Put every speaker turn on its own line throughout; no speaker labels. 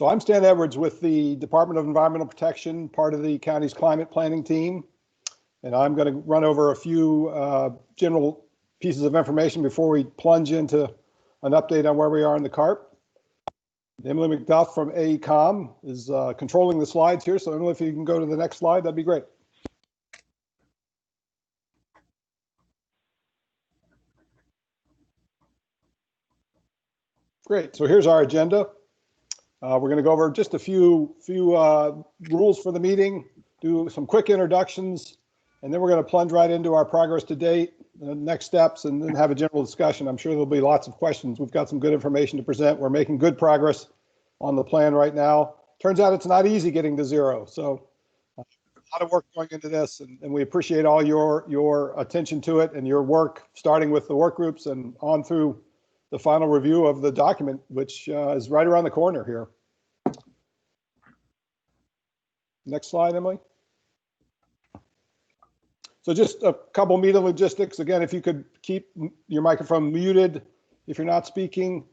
So I'm Stan Edwards with the Department of Environmental Protection, part of the county's climate planning team. And I'm going to run over a few general pieces of information before we plunge into an update on where we are in the CARP. Emily McDuff from AECOM is controlling the slides here. So Emily, if you can go to the next slide, that'd be great. Great. So here's our agenda. We're going to go over just a few rules for the meeting, do some quick introductions, and then we're going to plunge right into our progress to date, the next steps, and then have a general discussion. I'm sure there'll be lots of questions. We've got some good information to present. We're making good progress on the plan right now. Turns out it's not easy getting to zero. So a lot of work going into this, and we appreciate all your attention to it and your work, starting with the work groups and on through the final review of the document, which is right around the corner here. Next slide, Emily. So just a couple meeting logistics. Again, if you could keep your microphone muted if you're not speaking.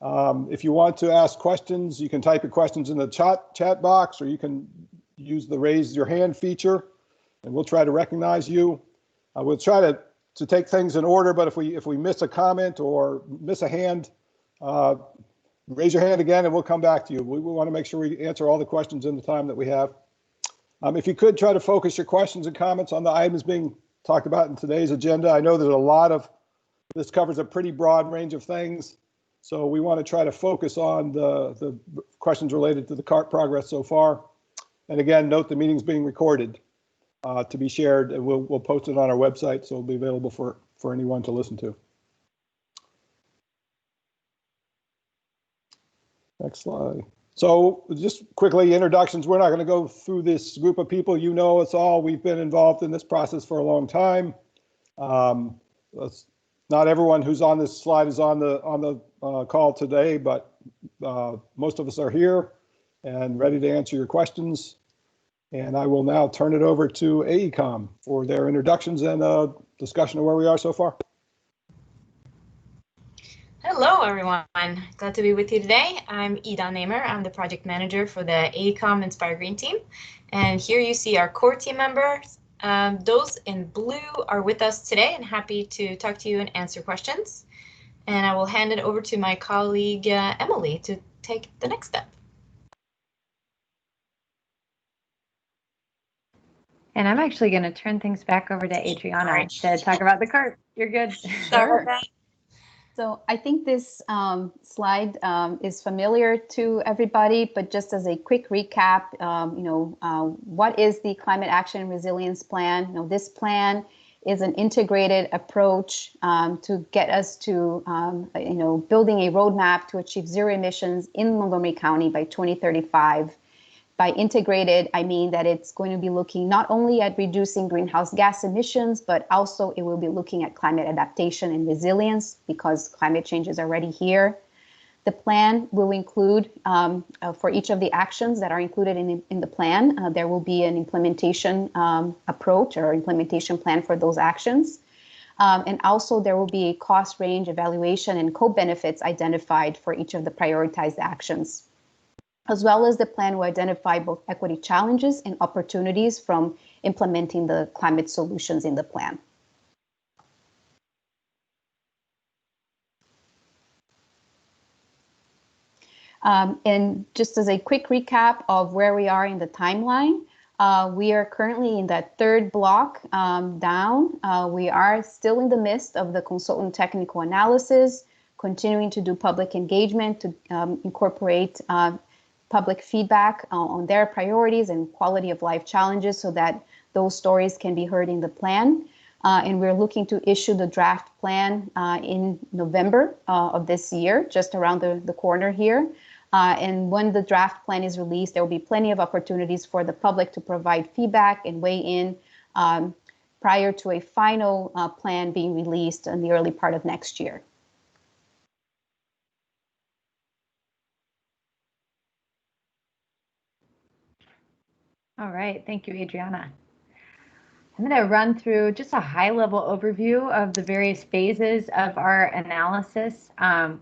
If you want to ask questions, you can type your questions in the chat box, or you can use the raise your hand feature, and we'll try to recognize you. We'll try to take things in order, but if we miss a comment or miss a hand, raise your hand again and we'll come back to you. We want to make sure we answer all the questions in the time that we have. If you could try to focus your questions and comments on the items being talked about in today's agenda. I know there's a lot of, this covers a pretty broad range of things. So we want to try to focus on the questions related to the CART progress so far. And again, note the meeting's being recorded to be shared, and we'll post it on our website, so it'll be available for anyone to listen to. Next slide. So just quickly, introductions. We're not going to go through this group of people. You know us all. We've been involved in this process for a long time. Not everyone who's on this slide is on the call today, but most of us are here and ready to answer your questions. And I will now turn it over to AECOM for their introductions and discussion of where we are so far.
Hello, everyone. Glad to be with you today. I'm Ida Namer. I'm the project manager for the AECOM Inspire Green team. And here you see our core team members. Those in blue are with us today and happy to talk to you and answer questions. And I will hand it over to my colleague, Emily, to take the next step.
And I'm actually going to turn things back over to Adriana to talk about the CART. You're good.
Sure. So I think this slide is familiar to everybody, but just as a quick recap, what is the Climate Action and Resilience Plan? This plan is an integrated approach to get us to, building a roadmap to achieve zero emissions in Montgomery County by 2035. By integrated, I mean that it's going to be looking not only at reducing greenhouse gas emissions, but also it will be looking at climate adaptation and resilience because climate change is already here. The plan will include, for each of the actions that are included in the plan, there will be an implementation approach or implementation plan for those actions. And also there will be a cost range evaluation and co-benefits identified for each of the prioritized actions. As well as the plan will identify both equity challenges and opportunities from implementing the climate solutions in the plan. And just as a quick recap of where we are in the timeline, we are currently in that third block down. We are still in the midst of the consultant technical analysis, continuing to do public engagement to incorporate public feedback on their priorities and quality of life challenges so that those stories can be heard in the plan. And we're looking to issue the draft plan in November of this year, just around the corner here. And when the draft plan is released, there will be plenty of opportunities for the public to provide feedback and weigh in prior to a final plan being released in the early part of next year.
All right, thank you, Adriana. I'm going to run through just a high-level overview of the various phases of our analysis.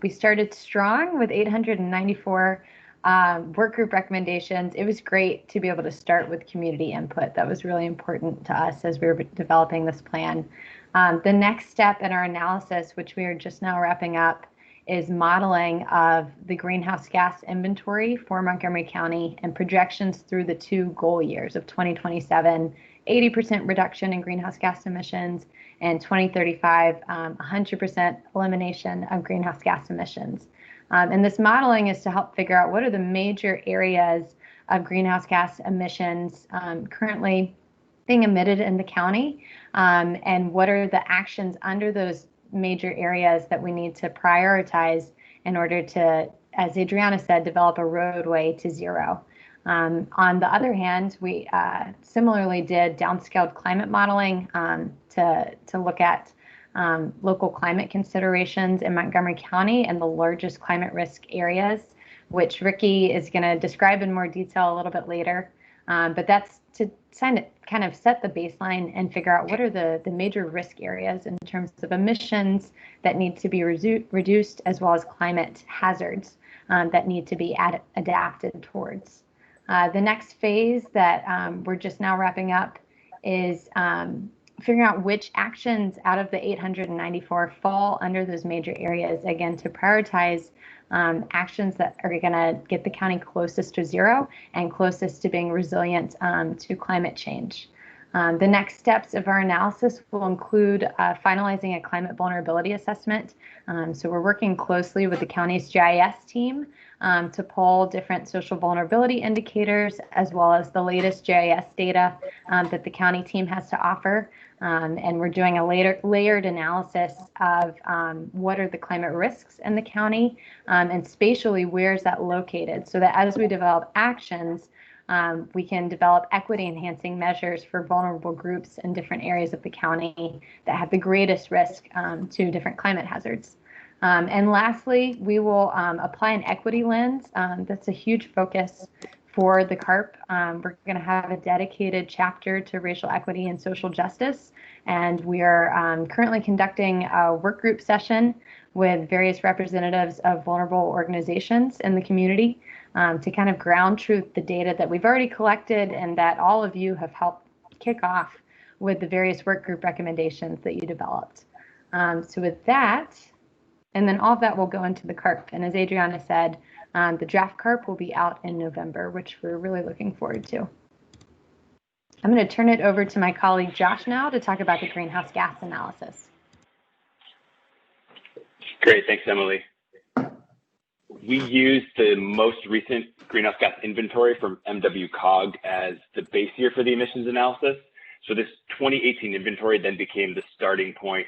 We started strong with 894 work group recommendations, it was great to be able to start with community input. That was really important to us as we were developing this plan. The next step in our analysis, which we are just now wrapping up, is modeling of the greenhouse gas inventory for Montgomery County and projections through the 2 goal years of 2027, 80% reduction in greenhouse gas emissions, and 2035, 100% elimination of greenhouse gas emissions. And this modeling is to help figure out what are the major areas of greenhouse gas emissions currently being emitted in the county, and what are the actions under those major areas that we need to prioritize in order to, as Adriana said, develop a roadway to zero. On the other hand, we similarly did downscaled climate modeling to look at local climate considerations in Montgomery County and the largest climate risk areas, which Ricky is going to describe in more detail a little bit later. But that's to kind of set the baseline and figure out what are the major risk areas in terms of emissions that need to be reduced, as well as climate hazards that need to be adapted towards. The next phase that we're just now wrapping up is figuring out which actions out of the 894 fall under those major areas, again, to prioritize actions that are going to get the county closest to zero and closest to being resilient to climate change. The next steps of our analysis will include finalizing a climate vulnerability assessment. So we're working closely with the county's GIS team to pull different social vulnerability indicators, as well as the latest GIS data that the county team has to offer. And we're doing a layered analysis of what are the climate risks in the county, and spatially where is that located, so that as we develop actions, we can develop equity enhancing measures for vulnerable groups in different areas of the county that have the greatest risk to different climate hazards. And lastly, we will apply an equity lens. That's a huge focus for the CARP. We're going to have a dedicated chapter to racial equity and social justice. And we are currently conducting a work group session with various representatives of vulnerable organizations in the community to kind of ground truth the data that we've already collected and that all of you have helped kick off with the various work group recommendations that you developed. So with that, and then all of that will go into the CARP. And as Adriana said, the draft CARP will be out in November, which we're really looking forward to. I'm going to turn it over to my colleague Josh now to talk about the greenhouse gas analysis.
Great, thanks, Emily. We used the most recent greenhouse gas inventory from MWCOG as the base year for the emissions analysis. So this 2018 inventory then became the starting point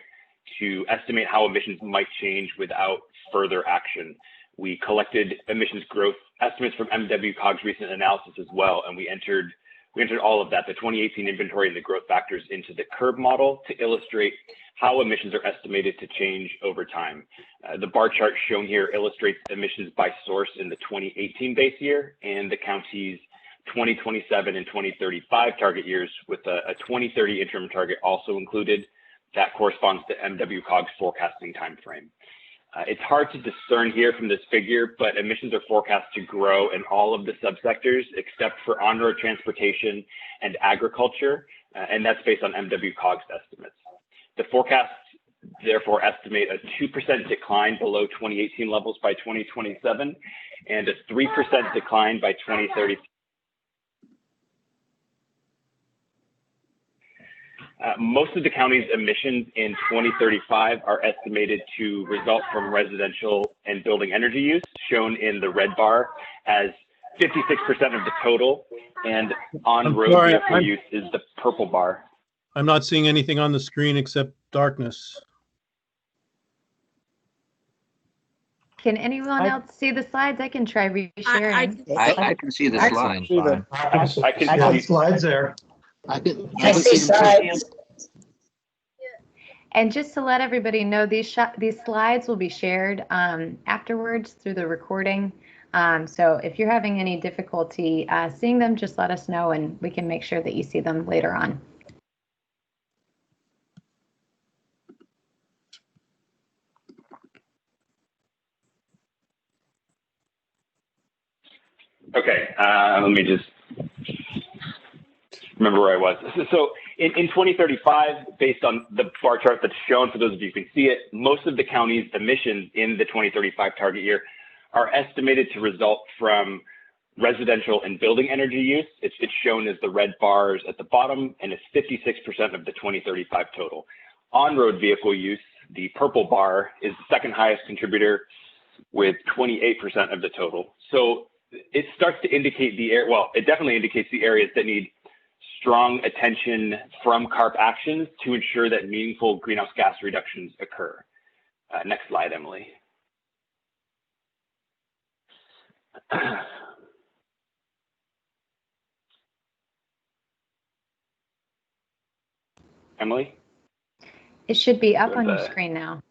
to estimate how emissions might change without further action. We collected emissions growth estimates from MWCOG's recent analysis as well, and we entered all of that, the 2018 inventory and the growth factors, into the curve model to illustrate how emissions are estimated to change over time. The bar chart shown here illustrates emissions by source in the 2018 base year and the county's 2027 and 2035 target years, with a 2030 interim target also included. That corresponds to MWCOG's forecasting timeframe. It's hard to discern here from this figure, but emissions are forecast to grow in all of the subsectors except for on-road transportation and agriculture, and that's based on MWCOG's estimates. The forecasts therefore estimate a 2% decline below 2018 levels by 2027 and a 3% decline by 2030. Most of the county's emissions in 2035 are estimated to result from residential and building energy use, shown in the red bar as 56% of the total, and on-road vehicle use is the purple bar.
I'm not seeing anything on the screen except darkness.
Can anyone else see the slides? I can try resharing.
I can see the slides.
I can see
slides there.
I
see slides.
And just to let everybody know, these slides will be shared afterwards through the recording. So if you're having any difficulty seeing them, just let us know and we can make sure that you see them later on.
Okay, let me just remember where I was. So in 2035, based on the bar chart that's shown, for those of you who can see it, most of the county's emissions in the 2035 target year are estimated to result from residential and building energy use. It's shown as the red bars at the bottom, and it's 56% of the 2035 total. On-road vehicle use, the purple bar, is the second highest contributor with 28% of the total. So it starts to indicate it definitely indicates the areas that need strong attention from CARP actions to ensure that meaningful greenhouse gas reductions occur. Next slide, Emily. Emily?
It should be up on your screen now.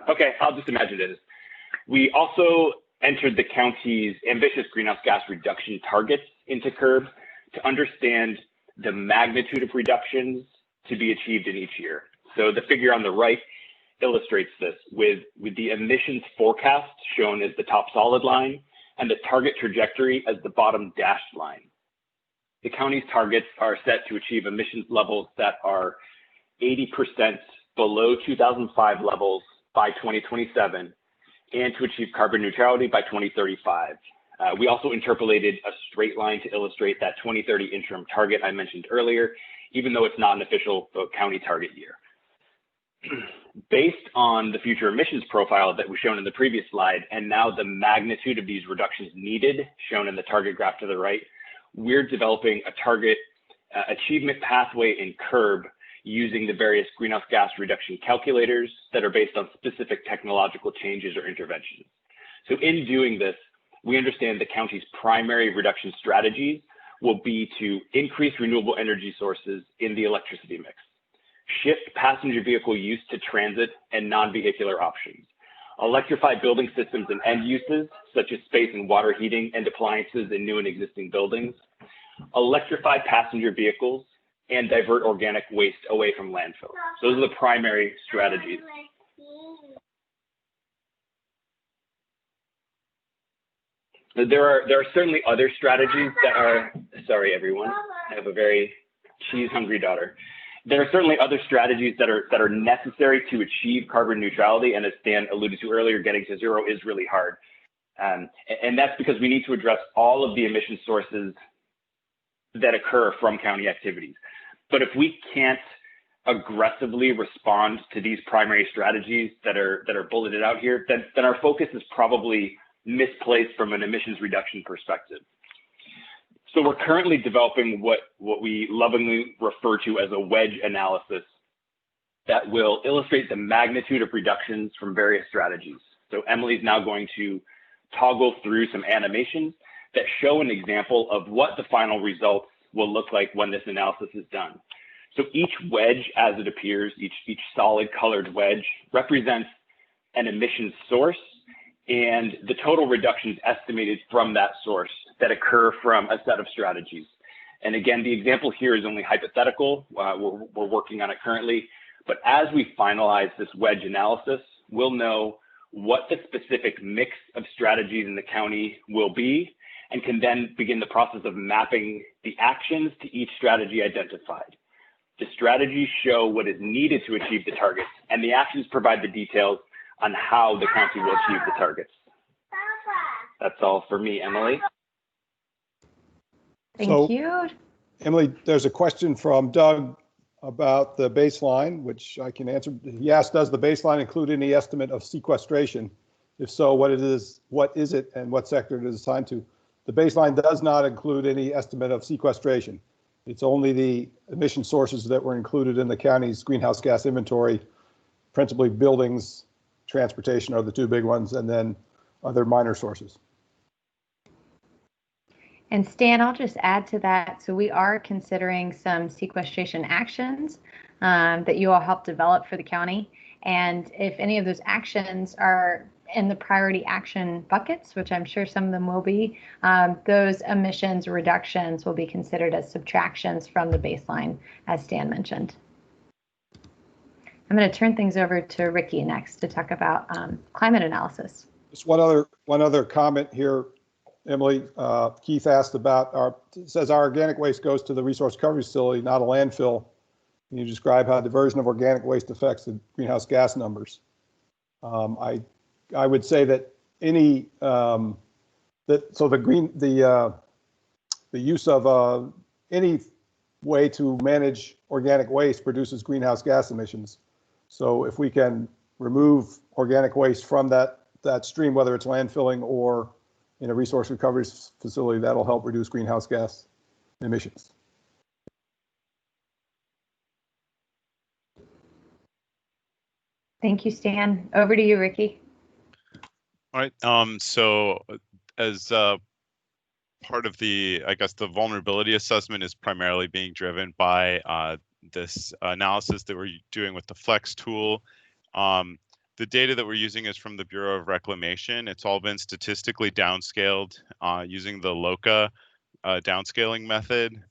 Okay, I'll just imagine it is. We also entered the county's ambitious greenhouse gas reduction targets into CURB to understand the magnitude of reductions to be achieved in each year. So the figure on the right illustrates this with the emissions forecast shown as the top solid line and the target trajectory as the bottom dashed line. The county's targets are set to achieve emissions levels that are 80% below 2005 levels by 2027 and to achieve carbon neutrality by 2035. We also interpolated a straight line to illustrate that 2030 interim target I mentioned earlier, even though it's not an official county target year. Based on the future emissions profile that was shown in the previous slide, and now the magnitude of these reductions needed, shown in the target graph to the right, we're developing a target achievement pathway in CURB using the various greenhouse gas reduction calculators that are based on specific technological changes or interventions. So in doing this, we understand the county's primary reduction strategies will be to increase renewable energy sources in the electricity mix, shift passenger vehicle use to transit and non-vehicular options, electrify building systems and end uses, such as space and water heating and appliances in new and existing buildings, electrify passenger vehicles, and divert organic waste away from landfills. So those are the primary strategies. There are certainly other strategies that are, sorry everyone, I have a very cheese-hungry daughter. There are certainly other strategies that are necessary to achieve carbon neutrality, and as Stan alluded to earlier, getting to zero is really hard. And that's because we need to address all of the emission sources that occur from county activities. But if we can't aggressively respond to these primary strategies that are bulleted out here, then our focus is probably misplaced from an emissions reduction perspective. So we're currently developing what we lovingly refer to as a wedge analysis that will illustrate the magnitude of reductions from various strategies. So Emily's now going to toggle through some animations that show an example of what the final results will look like when this analysis is done. So each wedge, as it appears, each solid colored wedge represents an emissions source and the total reductions estimated from that source that occur from a set of strategies. And again, the example here is only hypothetical. We're working on it currently, but as we finalize this wedge analysis, we'll know what the specific mix of strategies in the county will be, and can then begin the process of mapping the actions to each strategy identified. The strategies show what is needed to achieve the targets, and the actions provide the details on how the county will achieve the targets. That's all for me, Emily.
Thank you.
Emily, there's a question from Doug about the baseline, which I can answer. He asked, does the baseline include any estimate of sequestration? If so, what is it, and what sector it is assigned to? The baseline does not include any estimate of sequestration. It's only the emission sources that were included in the county's greenhouse gas inventory, principally buildings, transportation are the two big ones, and then other minor sources.
And Stan, I'll just add to that. So we are considering some sequestration actions that you all helped develop for the county. And if any of those actions are in the priority action buckets, which I'm sure some of them will be, those emissions reductions will be considered as subtractions from the baseline, as Stan mentioned. I'm going to turn things over to Ricky next to talk about climate analysis.
Just one other comment here. Emily, Keith asked about it says our organic waste goes to the resource recovery facility, not a landfill. Can you describe how diversion of organic waste affects the greenhouse gas numbers? I would say that any the use of any way to manage organic waste produces greenhouse gas emissions. So if we can remove organic waste from that stream, whether it's landfilling or in a resource recovery facility, that'll help reduce greenhouse gas emissions.
Thank you, Stan. Over to you, Ricky.
All right. So as part of the, I guess, the vulnerability assessment is primarily being driven by this analysis that we're doing with the Flex tool. The data that we're using is from the Bureau of Reclamation. It's all been statistically downscaled using the LOCA downscaling method.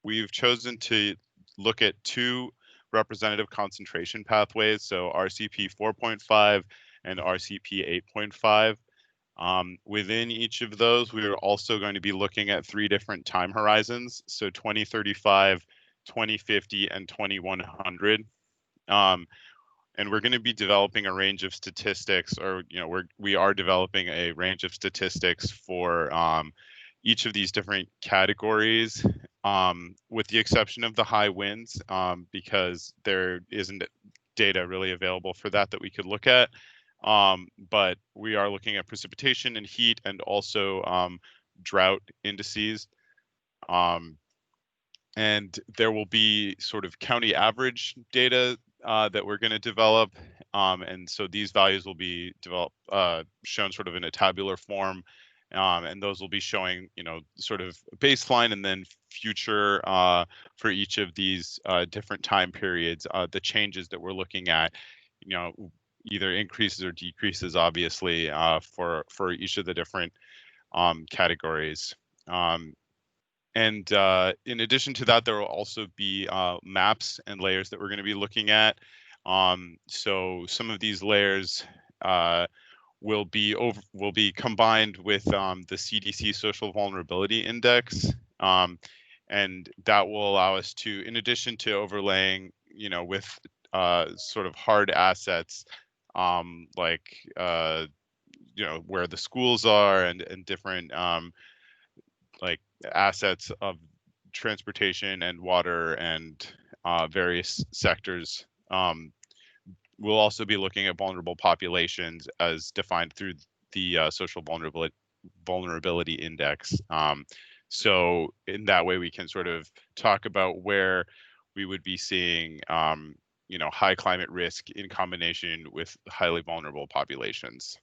We've chosen to look at two representative concentration pathways, so RCP 4.5 and RCP 8.5. Within each of those, we are also going to be looking at 3 different time horizons, so 2035, 2050, and 2100. And we're going to be developing a range of statistics, or we are developing a range of statistics for each of these different categories, with the exception of the high winds, because there isn't data really available for that we could look at. But we are looking at precipitation and heat, and also drought indices. And there will be sort of county average data that we're going to develop. And so these values will be shown sort of in a tabular form. And those will be showing, sort of baseline and then future for each of these different time periods, the changes that we're looking at, either increases or decreases, obviously, for each of the different categories. And in addition to that, there will also be maps and layers that we're going to be looking at. So some of these layers will be combined with the CDC Social Vulnerability Index, and that will allow us to, in addition to overlaying, with sort of hard assets, like where the schools are and different like assets of transportation and water and various sectors. We'll also be looking at vulnerable populations as defined through the Social Vulnerability Index. So in that way, we can sort of talk about where we would be seeing high climate risk in combination with highly vulnerable populations.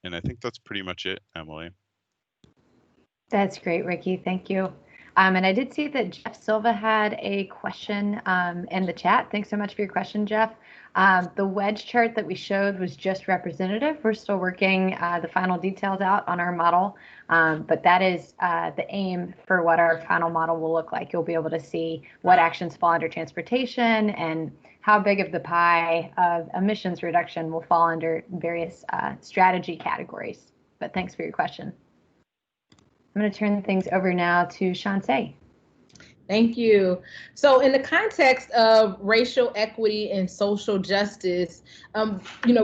And I think that's pretty much it, Emily.
That's great, Ricky. Thank you. And I did see that Jeff Silva had a question in the chat. Thanks so much for your question, Jeff. The wedge chart that we showed was just representative. We're still working the final details out on our model, but that is the aim for what our final model will look like. You'll be able to see what actions fall under transportation and how big of the pie of emissions reduction will fall under various strategy categories. But thanks for your question. I'm going to turn things over now to Shantae.
Thank you. So in the context of racial equity and social justice,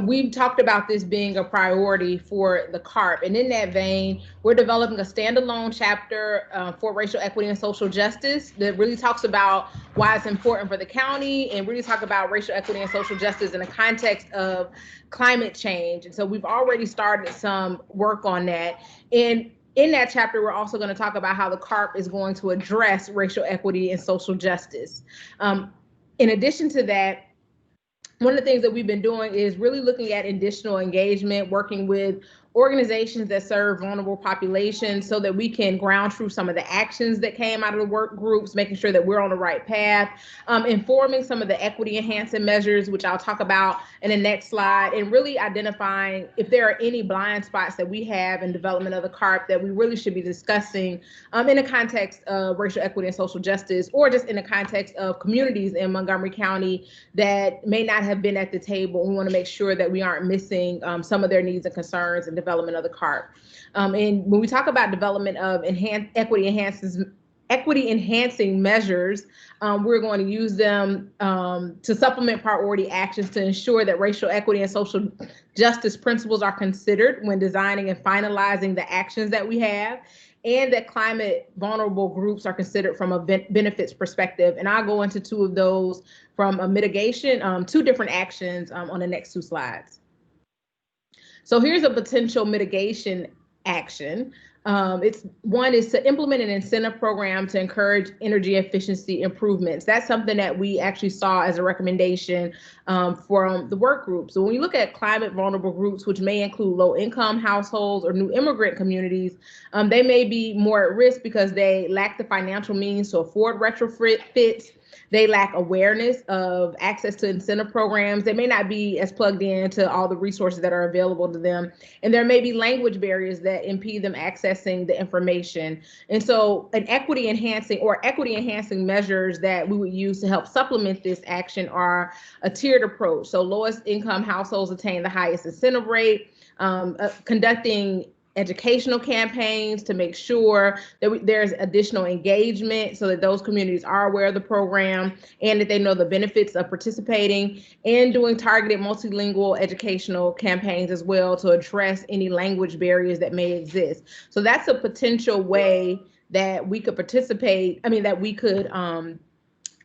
we've talked about this being a priority for the CARP. And in that vein, we're developing a standalone chapter for racial equity and social justice that really talks about why it's important for the county and really talk about racial equity and social justice in the context of climate change. And so we've already started some work on that. And in that chapter, we're also going to talk about how the CARP is going to address racial equity and social justice. In addition to that, one of the things that we've been doing is really looking at additional engagement, working with organizations that serve vulnerable populations so that we can ground truth some of the actions that came out of the work groups, making sure that we're on the right path, informing some of the equity enhancing measures, which I'll talk about in the next slide, and really identifying if there are any blind spots that we have in development of the CARP that we really should be discussing in the context of racial equity and social justice, or just in the context of communities in Montgomery County that may not have been at the table. We want to make sure that we aren't missing some of their needs and concerns and development of the CARP. And when we talk about development of equity enhancing measures, we're going to use them to supplement priority actions to ensure that racial equity and social justice principles are considered when designing and finalizing the actions that we have, and that climate vulnerable groups are considered from a benefits perspective. And I'll go into two of those from a mitigation, two different actions on the next two slides. So here's a potential mitigation action. One is to implement an incentive program to encourage energy efficiency improvements. That's something that we actually saw as a recommendation from the work group. So when you look at climate vulnerable groups, which may include low income households or new immigrant communities, they may be more at risk because they lack the financial means to afford retrofits. They lack awareness of access to incentive programs. They may not be as plugged in to all the resources that are available to them. And there may be language barriers that impede them accessing the information. And so an equity enhancing measures that we would use to help supplement this action are a tiered approach. So lowest income households attain the highest incentive rate, conducting educational campaigns to make sure that there's additional engagement so that those communities are aware of the program and that they know the benefits of participating, and doing targeted multilingual educational campaigns as well to address any language barriers that may exist. So that's a potential way that we could that we could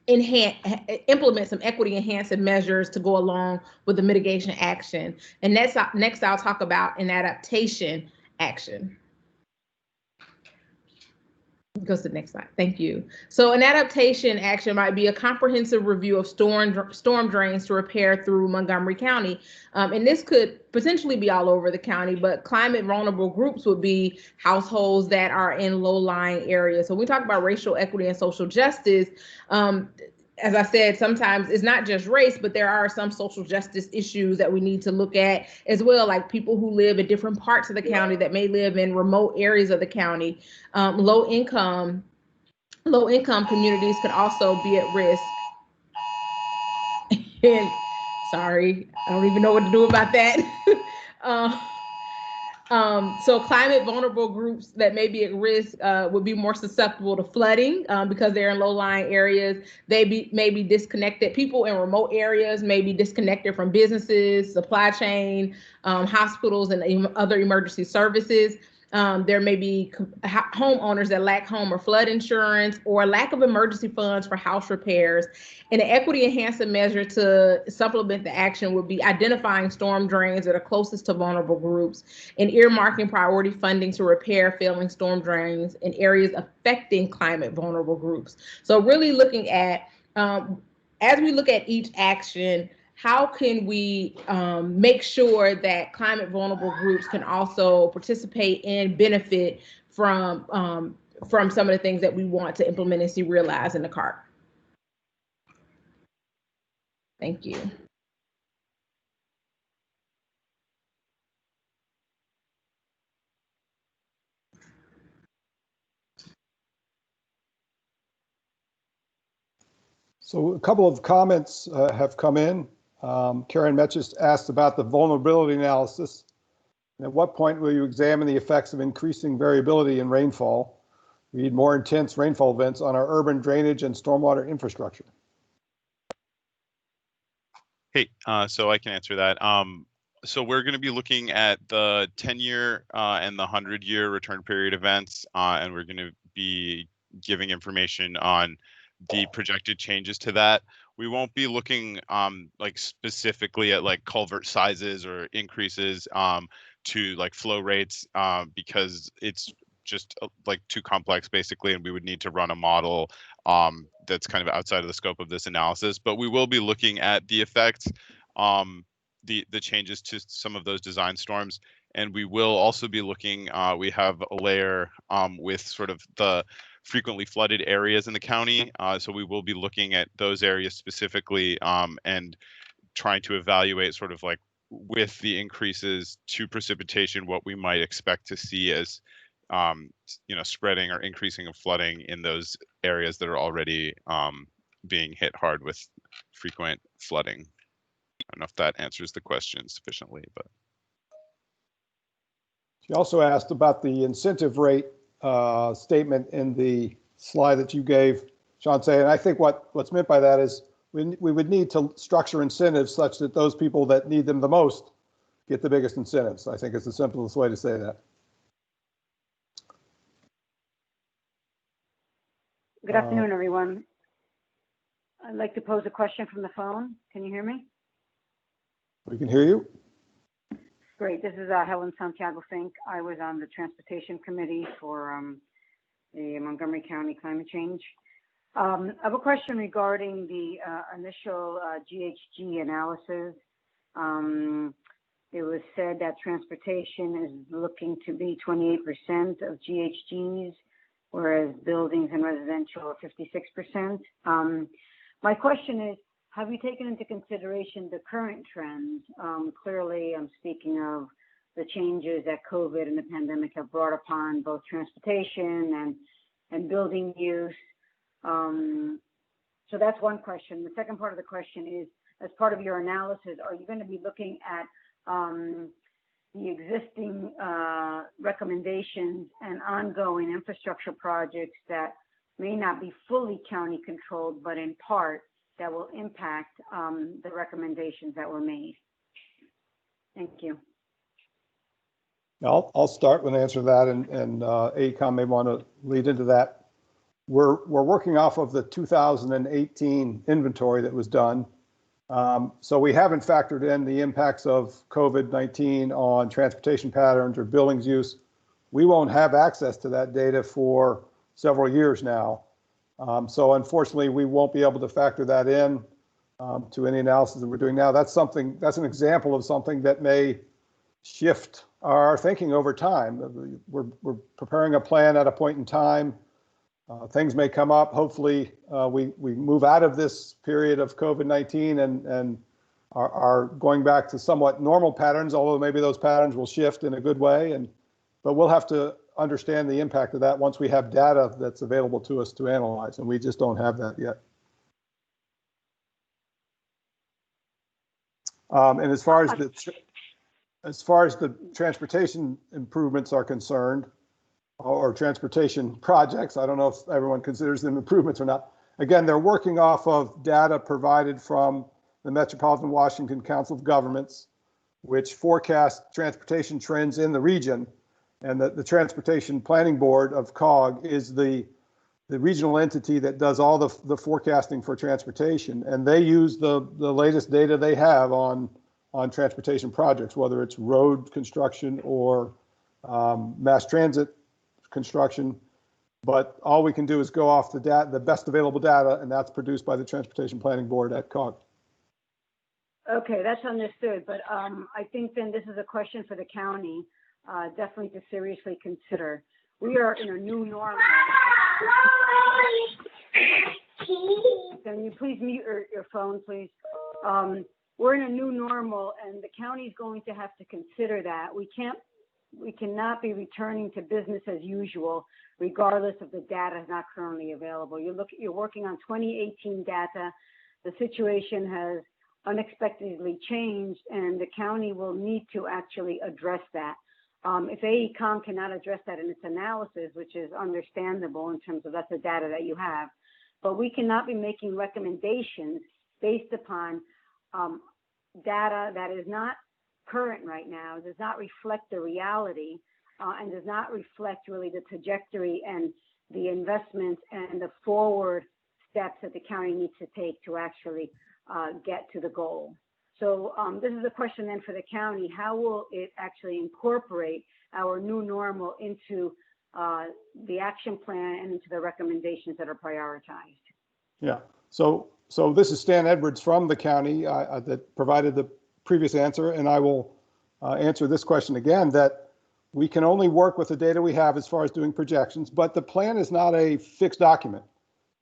implement some equity enhancing measures to go along with the mitigation action. And next I'll talk about an adaptation action. Goes to the next slide. Thank you. So an adaptation action might be a comprehensive review of storm drains to repair through Montgomery County. And this could potentially be all over the county, but climate vulnerable groups would be households that are in low-lying areas. So when we talk about racial equity and social justice, as I said, sometimes it's not just race, but there are some social justice issues that we need to look at as well, like people who live in different parts of the county that may live in remote areas of the county. Low income communities could also be at risk. And sorry, I don't even know what to do about that. So climate vulnerable groups that may be at risk would be more susceptible to flooding because they're in low-lying areas. They may be disconnected. People in remote areas may be disconnected from businesses, supply chain, hospitals, and other emergency services. There may be homeowners that lack home or flood insurance, or lack of emergency funds for house repairs. And an equity enhancing measure to supplement the action would be identifying storm drains that are closest to vulnerable groups and earmarking priority funding to repair failing storm drains in areas affecting climate vulnerable groups. So really looking at, as we look at each action, how can we make sure that climate vulnerable groups can also participate and benefit from some of the things that we want to implement and see realized in the CARP? Thank you.
So a couple of comments have come in. Karen Metchis asked about the vulnerability analysis. At what point will you examine the effects of increasing variability in rainfall? We need more intense rainfall events on our urban drainage and stormwater infrastructure.
Hey, so I can answer that. So we're going to be looking at the 10-year and the 100-year return period events, and we're going to be giving information on the projected changes to that. We won't be looking like specifically at like culvert sizes or increases to like flow rates because it's just like too complex basically, and we would need to run a model that's kind of outside of the scope of this analysis. But we will be looking at the effects, the changes to some of those design storms And we will also be looking, we have a layer with sort of the frequently flooded areas in the county. So we will be looking at those areas specifically and trying to evaluate sort of like with the increases to precipitation, what we might expect to see as spreading or increasing of flooding in those areas that are already being hit hard with frequent flooding. I don't know if that answers the question sufficiently, but.
She also asked about the incentive rate statement in the slide that you gave, Chauncey, and I think what's meant by that is we would need to structure incentives such that those people that need them the most get the biggest incentives. I think it's the simplest way to say that.
Good afternoon, everyone. I'd like to pose a question from the phone. Can you hear me?
We can hear you.
Great. This is Helen Santiago Fink. I was on the Transportation Committee for the Montgomery County Climate Change. I have a question regarding the initial GHG analysis. It was said that transportation is looking to be 28% of GHGs, whereas buildings and residential are 56%. My question is, have you taken into consideration the current trends? Clearly, I'm speaking of the changes that COVID and the pandemic have brought upon both transportation and building use. So that's one question. The second part of the question is, as part of your analysis, are you going to be looking at the existing recommendations and ongoing infrastructure projects that may not be fully county controlled, but in part that will impact the recommendations that were made? Thank you.
I'll start with an answer to that, and AECOM may want to lead into that. We're working off of the 2018 inventory that was done. So we haven't factored in the impacts of COVID-19 on transportation patterns or buildings use. We won't have access to that data for several years now. So unfortunately, we won't be able to factor that in to any analysis that we're doing now. That's an example of something that may shift our thinking over time. We're preparing a plan at a point in time. Things may come up. Hopefully, we move out of this period of COVID-19 and are going back to somewhat normal patterns, although maybe those patterns will shift in a good way. But we'll have to understand the impact of that once we have data that's available to us to analyze, and we just don't have that yet. And as far as the transportation improvements are concerned, or transportation projects, I don't know if everyone considers them improvements or not. Again, they're working off of data provided from the Metropolitan Washington Council of Governments, which forecast transportation trends in the region. And the Transportation Planning Board of COG is the regional entity that does all the forecasting for transportation. And they use the latest data they have on transportation projects, whether it's road construction or mass transit construction. But all we can do is go off the best available data, and that's produced by the Transportation Planning Board at COG.
Okay, that's understood. But I think then this is a question for the county, definitely to seriously consider. We are in a new normal. Can you please mute your phone, please? We're in a new normal, and the county is going to have to consider that. We cannot be returning to business as usual, regardless of the data is not currently available. You're working on 2018 data. The situation has unexpectedly changed, and the county will need to actually address that. If AECOM cannot address that in its analysis, which is understandable in terms of that's the data that you have, but we cannot be making recommendations based upon data that is not current right now, does not reflect the reality, and does not reflect really the trajectory and the investments and the forward steps that the county needs to take to actually get to the goal. So this is a question then for the county. How will it actually incorporate our new normal into the action plan and into the recommendations that are prioritized?
Yeah, so this is Stan Edwards from the county that provided the previous answer, and I will answer this question again, that we can only work with the data we have as far as doing projections, but the plan is not a fixed document.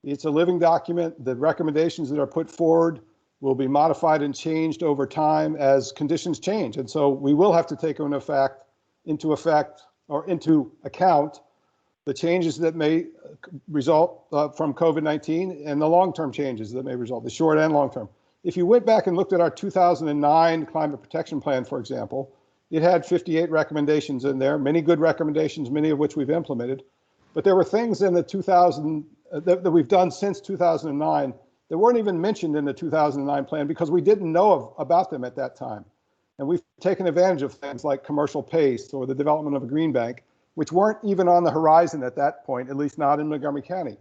It's a living document. The recommendations that are put forward will be modified and changed over time as conditions change. And so we will have to take into account the changes that may result from COVID-19 and the long-term changes that may result, the short and long-term. If you went back and looked at our 2009 Climate Protection Plan, for example, it had 58 recommendations in there, many good recommendations, many of which we've implemented. But there were things in the that we've done since 2009 that weren't even mentioned in the 2009 plan because we didn't know about them at that time. And we've taken advantage of things like commercial paste or the development of a green bank, which weren't even on the horizon at that point, at least not in Montgomery County.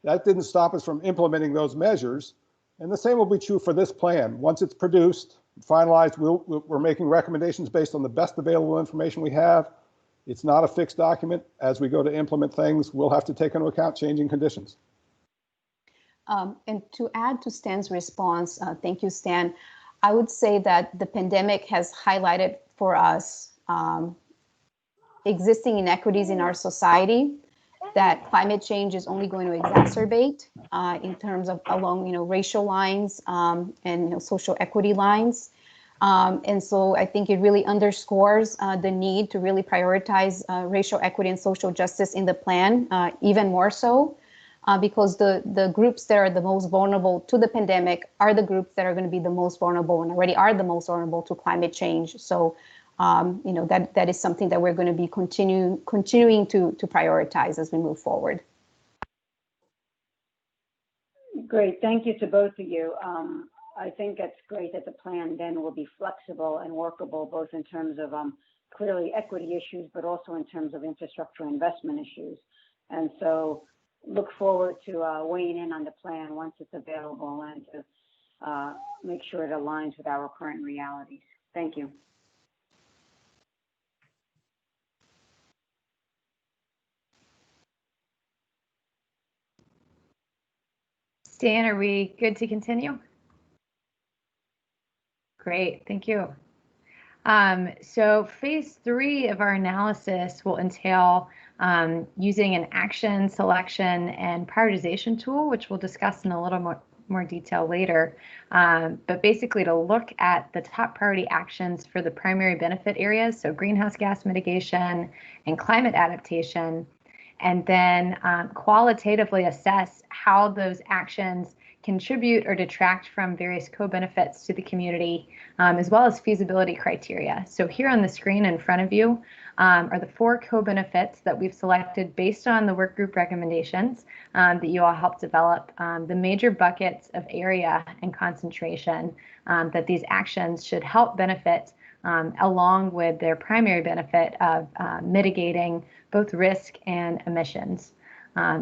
That didn't stop us from implementing those measures. And the same will be true for this plan. Once it's produced, finalized, we're making recommendations based on the best available information we have. It's not a fixed document. As we go to implement things, we'll have to take into account changing conditions.
And to add to Stan's response, thank you, Stan. I would say that the pandemic has highlighted for us existing inequities in our society that climate change is only going to exacerbate in terms of along racial lines and social equity lines. And so I think it really underscores the need to really prioritize racial equity and social justice in the plan, even more so, because the groups that are the most vulnerable to the pandemic are the groups that are going to be the most vulnerable and already are the most vulnerable to climate change. So that is something that we're going to be continuing to prioritize as we move forward.
Great, thank you to both of you. I think it's great that the plan then will be flexible and workable, both in terms of clearly equity issues, but also in terms of infrastructure investment issues. And so look forward to weighing in on the plan once it's available and to make sure it aligns with our current realities. Thank you.
Dan, are we good to continue? Great, thank you. So phase 3 of our analysis will entail using an action selection and prioritization tool, which we'll discuss in a little more detail later. But basically to look at the top priority actions for the primary benefit areas, so greenhouse gas mitigation and climate adaptation, and then qualitatively assess how those actions contribute or detract from various co-benefits to the community, as well as feasibility criteria. So here on the screen in front of you are the 4 co-benefits that we've selected based on the work group recommendations that you all helped develop, the major buckets of area and concentration that these actions should help benefit along with their primary benefit of mitigating both risk and emissions.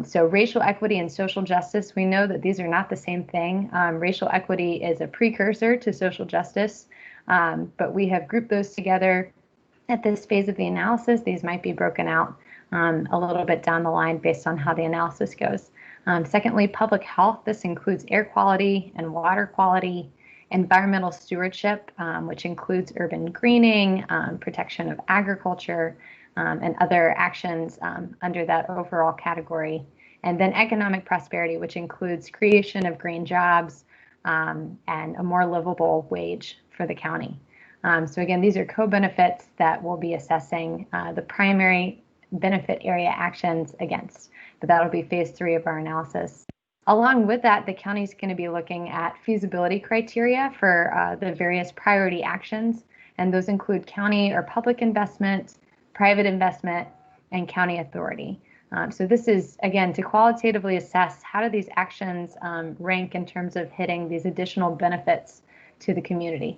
So racial equity and social justice, we know that these are not the same thing. Racial equity is a precursor to social justice, but we have grouped those together at this phase of the analysis. These might be broken out a little bit down the line based on how the analysis goes. Secondly, public health. This includes air quality and water quality, environmental stewardship, which includes urban greening, protection of agriculture, and other actions under that overall category. And then economic prosperity, which includes creation of green jobs and a more livable wage for the county. So again, these are co-benefits that we'll be assessing the primary benefit area actions against, but that'll be phase 3 of our analysis. Along with that, the county is going to be looking at feasibility criteria for the various priority actions, and those include county or public investment, private investment, and county authority. So this is, again, to qualitatively assess how do these actions rank in terms of hitting these additional benefits to the community.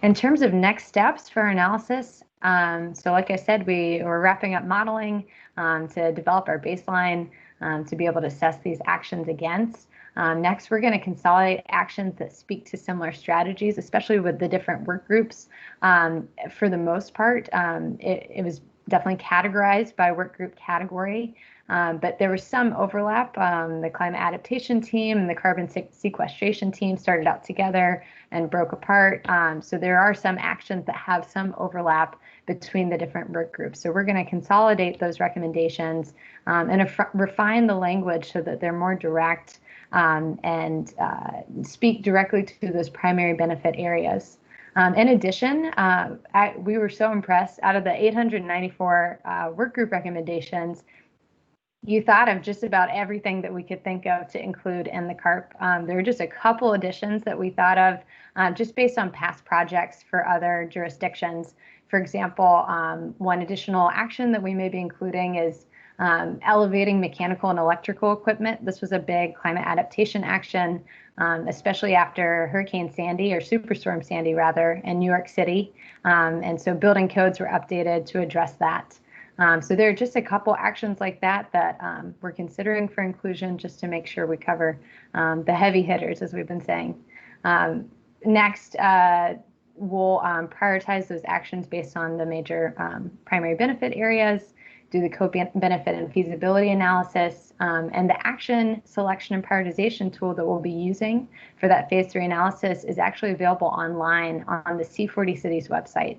In terms of next steps for our analysis, so like I said, we're wrapping up modeling to develop our baseline to be able to assess these actions against. Next, we're going to consolidate actions that speak to similar strategies, especially with the different work groups. For the most part, it was definitely categorized by work group category, but there was some overlap. The climate adaptation team and the carbon sequestration team started out together and broke apart. So there are some actions that have some overlap between the different work groups. So we're going to consolidate those recommendations and refine the language so that they're more direct and speak directly to those primary benefit areas. In addition, we were so impressed. Out of the 894 work group recommendations, you thought of just about everything that we could think of to include in the CARP. There were just a couple additions that we thought of just based on past projects for other jurisdictions. For example, one additional action that we may be including is elevating mechanical and electrical equipment. This was a big climate adaptation action, especially after Hurricane Sandy, or Superstorm Sandy rather, in New York City. And so building codes were updated to address that. So there are just a couple actions like that that we're considering for inclusion, just to make sure we cover the heavy hitters, as we've been saying. Next, we'll prioritize those actions based on the major primary benefit areas, do the co-benefit and feasibility analysis, and the action selection and prioritization tool that we'll be using for that phase 3 analysis is actually available online on the C40 Cities website.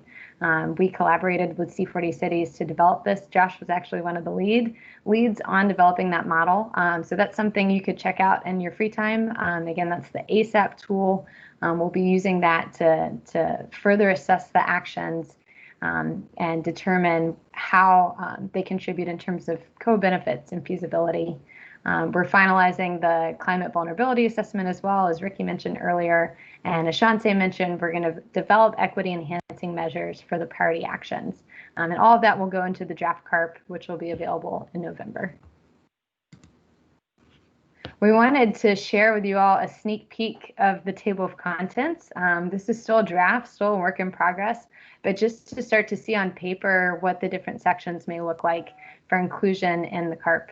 We collaborated with C40 Cities to develop this. Josh was actually one of the leads on developing that model. So that's something you could check out in your free time. Again, that's the ASAP tool. We'll be using that to further assess the actions and determine how they contribute in terms of co-benefits and feasibility. We're finalizing the climate vulnerability assessment as well, as Ricky mentioned earlier. And as Shante mentioned, we're going to develop equity enhancing measures for the priority actions. And all of that will go into the draft CARP, which will be available in November. We wanted to share with you all a sneak peek of the table of contents. This is still a draft, still a work in progress, but just to start to see on paper what the different sections may look like for inclusion in the CARP.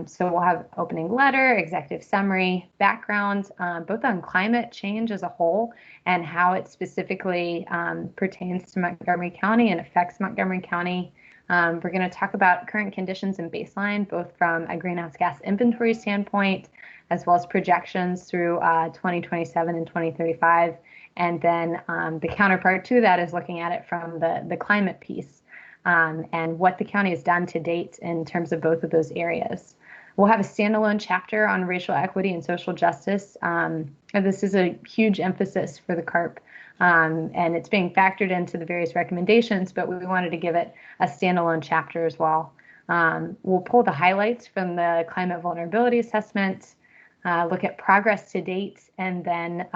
So we'll have opening letter, executive summary, background, both on climate change as a whole and how it specifically pertains to Montgomery County and affects Montgomery County. We're going to talk about current conditions and baseline, both from a greenhouse gas inventory standpoint, as well as projections through 2027 and 2035. And then the counterpart to that is looking at it from the climate piece. And what the county has done to date in terms of both of those areas. We'll have a standalone chapter on racial equity and social justice. And this is a huge emphasis for the CARP, and it's being factored into the various recommendations, but we wanted to give it a standalone chapter as well. We'll pull the highlights from the climate vulnerability assessment, look at progress to date, and then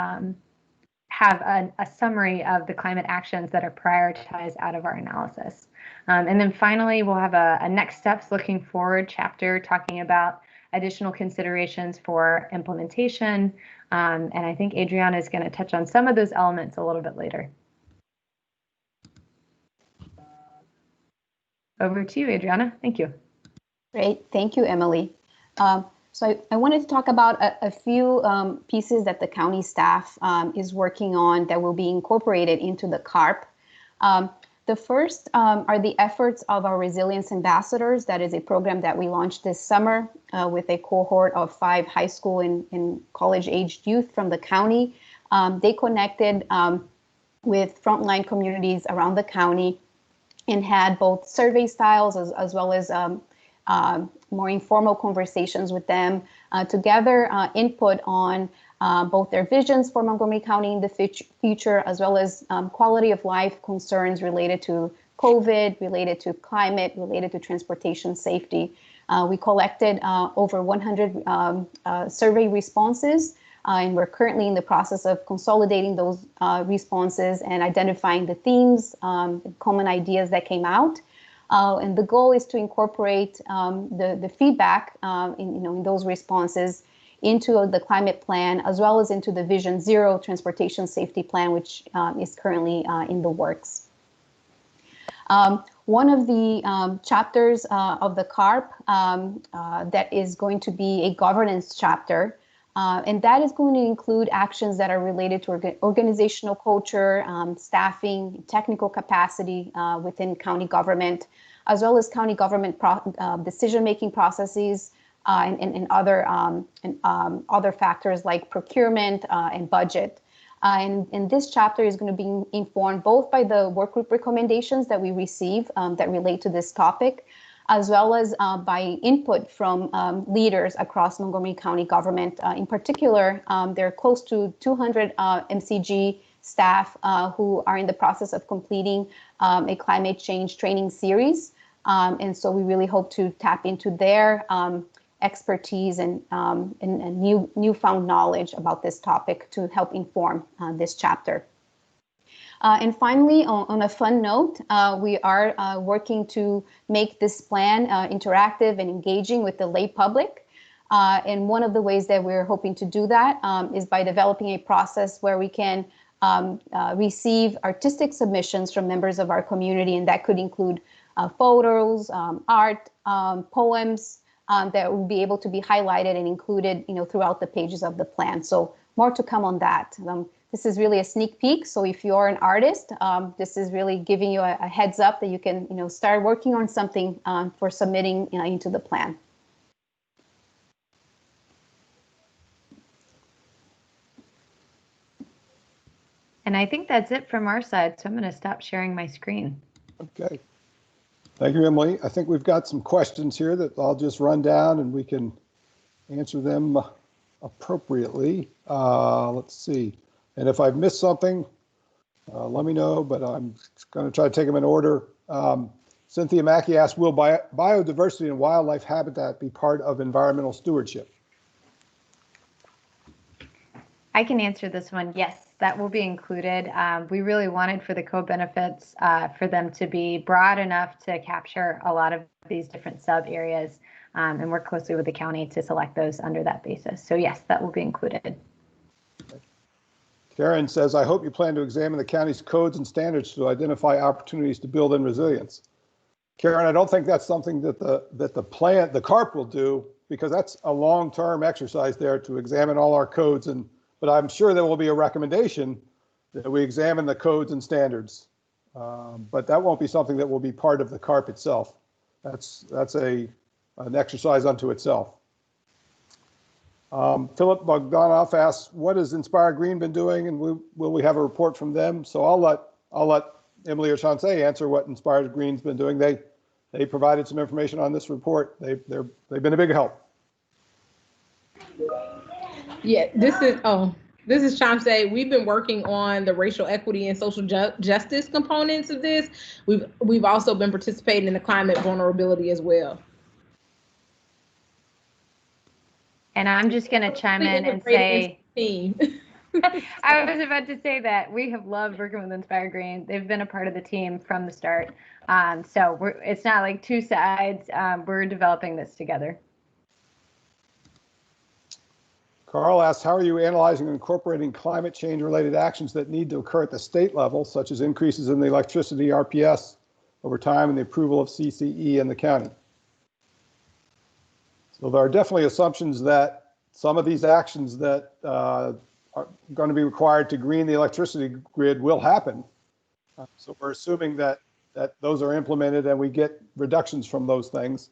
have a summary of the climate actions that are prioritized out of our analysis. And then finally, we'll have a next steps looking forward chapter talking about additional considerations for implementation. And I think Adriana is going to touch on some of those elements a little bit later. Over to you, Adriana. Thank you.
Great. Thank you, Emily. So I wanted to talk about a few pieces that the county staff is working on that will be incorporated into the CARP. The first are the efforts of our Resilience Ambassadors. That is a program that we launched this summer with a cohort of 5 high school and college-aged youth from the county. They connected with frontline communities around the county and had both survey styles as well as more informal conversations with them to gather input on both their visions for Montgomery County in the future, as well as quality of life concerns related to COVID, related to climate, related to transportation safety. We collected over 100 survey responses, and we're currently in the process of consolidating those responses and identifying the themes, common ideas that came out. And the goal is to incorporate the feedback in those responses into the climate plan, as well as into the Vision Zero transportation safety plan, which is currently in the works. One of the chapters of the CARP that is going to be a governance chapter And that is going to include actions that are related to organizational culture, staffing, technical capacity within county government, as well as county government decision-making processes and other factors like procurement and budget. And this chapter is going to be informed both by the workgroup recommendations that we receive that relate to this topic, as well as by input from leaders across Montgomery County government. In particular, there are close to 200 MCG staff who are in the process of completing a climate change training series. And so we really hope to tap into their expertise and newfound knowledge about this topic to help inform this chapter. And finally, on a fun note, we are working to make this plan interactive and engaging with the lay public. And one of the ways that we're hoping to do that is by developing a process where we can receive artistic submissions from members of our community, and that could include photos, art, poems that will be able to be highlighted and included, throughout the pages of the plan. So more to come on that. This is really a sneak peek. So if you're an artist, this is really giving you a heads up that you can, start working on something for submitting into the plan.
And I think that's it from our side. So I'm going to stop sharing my screen.
Okay. Thank you, Emily. I think we've got some questions here that I'll just run down and we can answer them appropriately. Let's see. And if I've missed something, let me know, but I'm going to try to take them in order. Cynthia Mackey asked, will biodiversity and wildlife habitat be part of environmental stewardship?
I can answer this one. Yes, that will be included. We really wanted for the co-benefits for them to be broad enough to capture a lot of these different sub areas and work closely with the county to select those under that basis. So yes, that will be included.
Karen says, I hope you plan to examine the county's codes and standards to identify opportunities to build in resilience. Karen, I don't think that's something that the CARP will do, because that's a long-term exercise there to examine all our codes. But I'm sure there will be a recommendation that we examine the codes and standards. But that won't be something that will be part of the CARP itself. That's an exercise unto itself. Philip Bogdanoff asks, what has Inspire Green been doing, and will we have a report from them? So I'll let Emily or Chauncey answer what Inspire Green's been doing. They provided some information on this report. They've been a big help.
Yeah, this is Chauncey. We've been working on the racial equity and social justice components of this. We've also been participating in the climate vulnerability as well.
And I'm just going to chime in and say, I was about to say that we have loved working with Inspire Green. They've been a part of the team from the start. So it's not like two sides. We're developing this together.
Carl asks, how are you analyzing and incorporating climate change related actions that need to occur at the state level, such as increases in the electricity RPS over time and the approval of CCE in the county? So there are definitely assumptions that some of these actions that are going to be required to green the electricity grid will happen. So we're assuming that those are implemented and we get reductions from those things.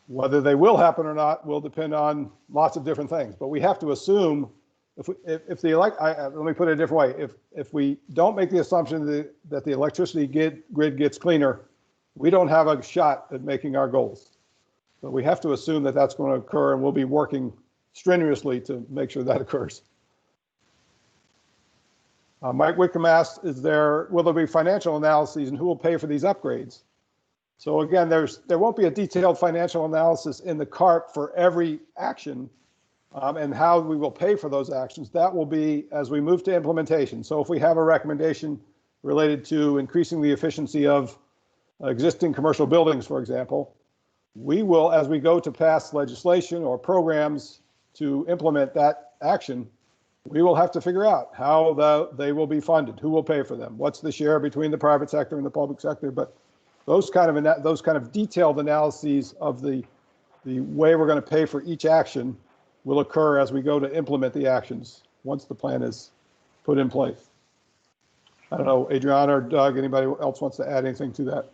Whether they will happen or not will depend on lots of different things. But we have to assume, let me put it a different way. If we don't make the assumption that the electricity grid gets cleaner, we don't have a shot at making our goals. But we have to assume that that's going to occur, and we'll be working strenuously to make sure that occurs. Mike Wickham asked, will there be financial analyses and who will pay for these upgrades? So again, there won't be a detailed financial analysis in the CARP for every action and how we will pay for those actions. That will be as we move to implementation. So if we have a recommendation related to increasing the efficiency of existing commercial buildings, for example, we will, as we go to pass legislation or programs to implement that action, we will have to figure out how they will be funded, who will pay for them, what's the share between the private sector and the public sector. But those kind of detailed analyses of the way we're going to pay for each action will occur as we go to implement the actions once the plan is put in place. I don't know, Adriana or Doug, anybody else wants to add anything to that?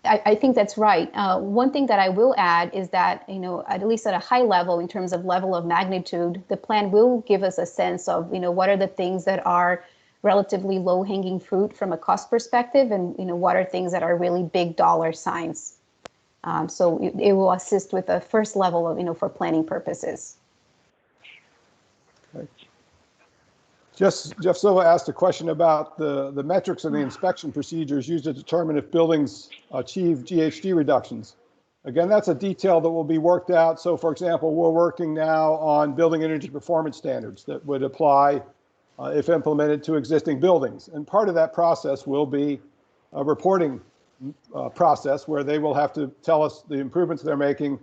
I think that's right. One thing that I will add is that, at least at a high level, in terms of level of magnitude, the plan will give us a sense of, what are the things that are relatively low-hanging fruit from a cost perspective, and, what are things that are really big dollar signs. So it will assist with the first level of, for planning purposes.
Okay. Jeff Silva asked a question about the metrics and the inspection procedures used to determine if buildings achieve GHG reductions. Again, that's a detail that will be worked out. So for example, we're working now on building energy performance standards that would apply if implemented to existing buildings. And part of that process will be a reporting process where they will have to tell us the improvements they're making,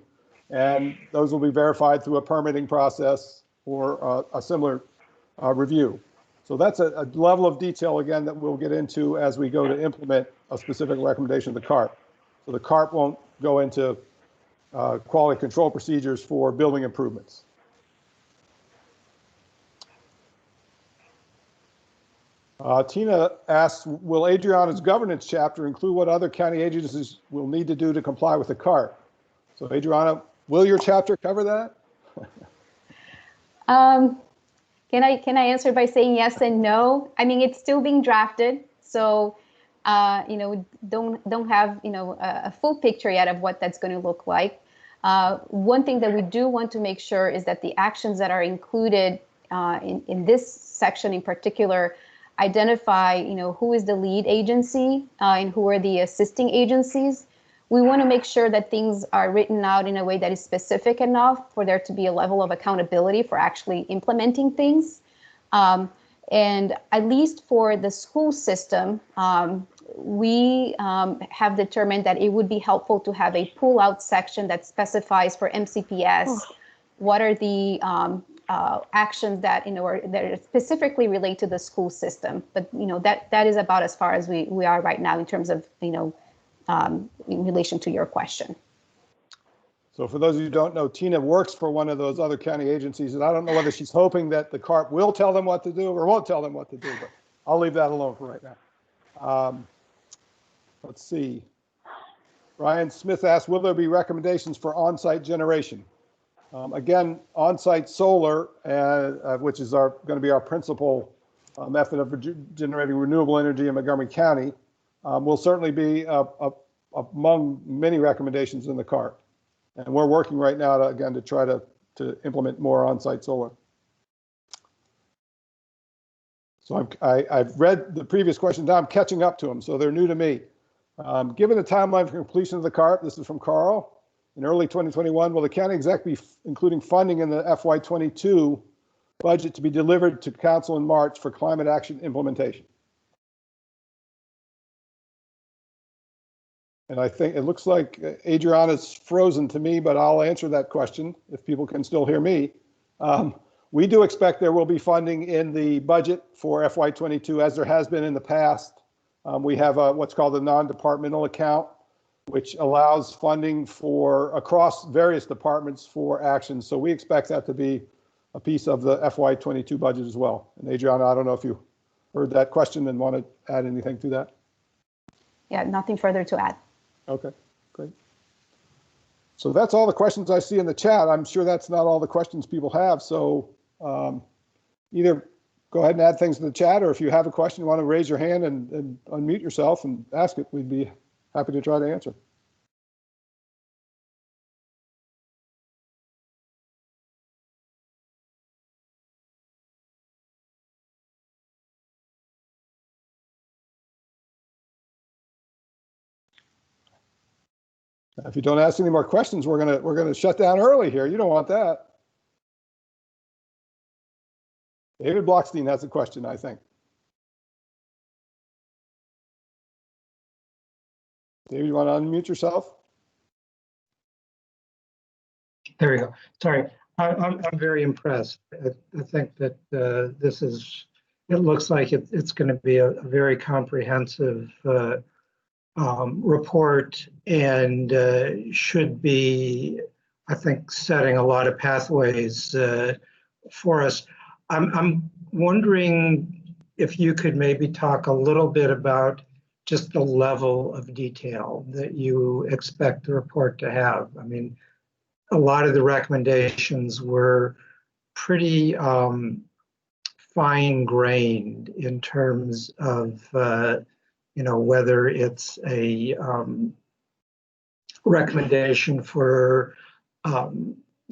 and those will be verified through a permitting process or a similar review. So that's a level of detail, again, that we'll get into as we go to implement a specific recommendation of the CARP. So the CARP won't go into quality control procedures for building improvements. Tina asks, will Adriana's governance chapter include what other county agencies will need to do to comply with the CARP? So Adriana, will your chapter cover that?
Can I answer by saying yes and no? I mean, it's still being drafted, so don't have a full picture yet of what that's going to look like. One thing that we do want to make sure is that the actions that are included in this section in particular identify who is the lead agency and who are the assisting agencies. We want to make sure that things are written out in a way that is specific enough for there to be a level of accountability for actually implementing things. And at least for the school system, we have determined that it would be helpful to have a pull-out section that specifies for MCPS what are the actions that that specifically relate to the school system. But that is about as far as we are right now in terms of in relation to your question.
So for those of you who don't know, Tina works for one of those other county agencies, and I don't know whether she's hoping that the CARP will tell them what to do or won't tell them what to do, but I'll leave that alone for right now. Let's see. Ryan Smith asked, will there be recommendations for on-site generation? Again, on-site solar, which is going to be our principal method of generating renewable energy in Montgomery County, will certainly be among many recommendations in the CARP. And we're working right now to try to implement more on-site solar. So I've read the previous questions. Now I'm catching up to them, so they're new to me. Given the timeline for completion of the CARP, this is from Carl, in early 2021, will the county exec be including funding in the FY22 budget to be delivered to council in March for climate action implementation? And I think it looks like Adriana's frozen to me, but I'll answer that question if people can still hear me. We do expect there will be funding in the budget for FY22, as there has been in the past. We have what's called a non-departmental account, which allows funding for across various departments for actions. So we expect that to be a piece of the FY22 budget as well. And Adriana, I don't know if you heard that question and want to add anything to that.
Yeah, nothing further to add.
Okay, great. So that's all the questions I see in the chat. I'm sure that's not all the questions people have. So either go ahead and add things to the chat, or if you have a question, you want to raise your hand and unmute yourself and ask it, we'd be happy to try to answer. If you don't ask any more questions, we're gonna shut down early here. You don't want that. David Blockstein has a question, I think. David, you want to unmute yourself?
There we go. Sorry, I'm very impressed. I think that this is. It looks like it's going to be a very comprehensive report, and should be I think, setting a lot of pathways for us. I'm wondering if you could maybe talk a little bit about just the level of detail that you expect the report to have. I mean, a lot of the recommendations were pretty fine-grained in terms of, whether it's a recommendation for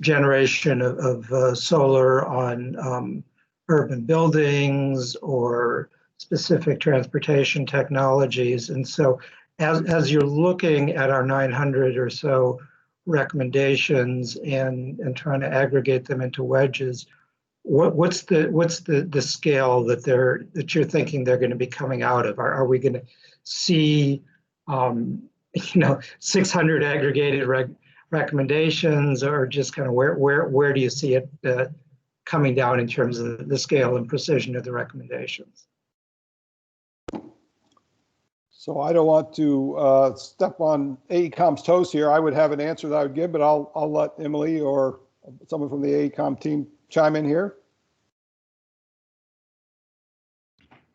generation of solar on urban buildings or specific transportation technologies. And so as you're looking at our 900 or so recommendations and trying to aggregate them into wedges, what's the scale that you're thinking they're going to be coming out of? Are we going to see 600 aggregated recommendations, or just kind of where do you see it coming down in terms of the scale and precision of the recommendations?
So I don't want to step on AECOM's toes here. I would have an answer that I would give, but I'll let Emily or someone from the AECOM team chime in here.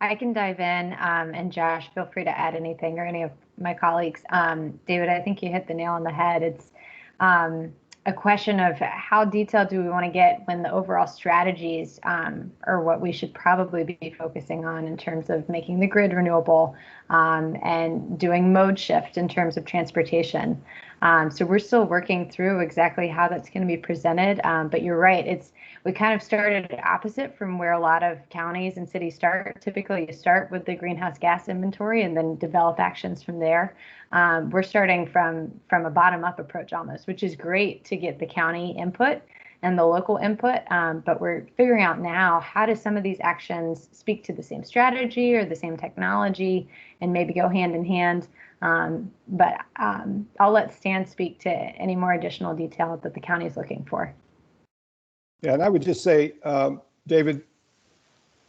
I can dive in, and Josh, feel free to add anything, or any of my colleagues. David, I think you hit the nail on the head. It's a question of how detailed do we want to get when the overall strategies are what we should probably be focusing on in terms of making the grid renewable and doing mode shift in terms of transportation. So we're still working through exactly how that's going to be presented, but you're right. We kind of started opposite from where a lot of counties and cities start. Typically, you start with the greenhouse gas inventory and then develop actions from there. We're starting from a bottom-up approach almost, which is great to get the county input and the local input, but we're figuring out now, how do some of these actions speak to the same strategy or the same technology and maybe go hand in hand. But I'll let Stan speak to any more additional detail that the county is looking for.
Yeah, and I would just say, David,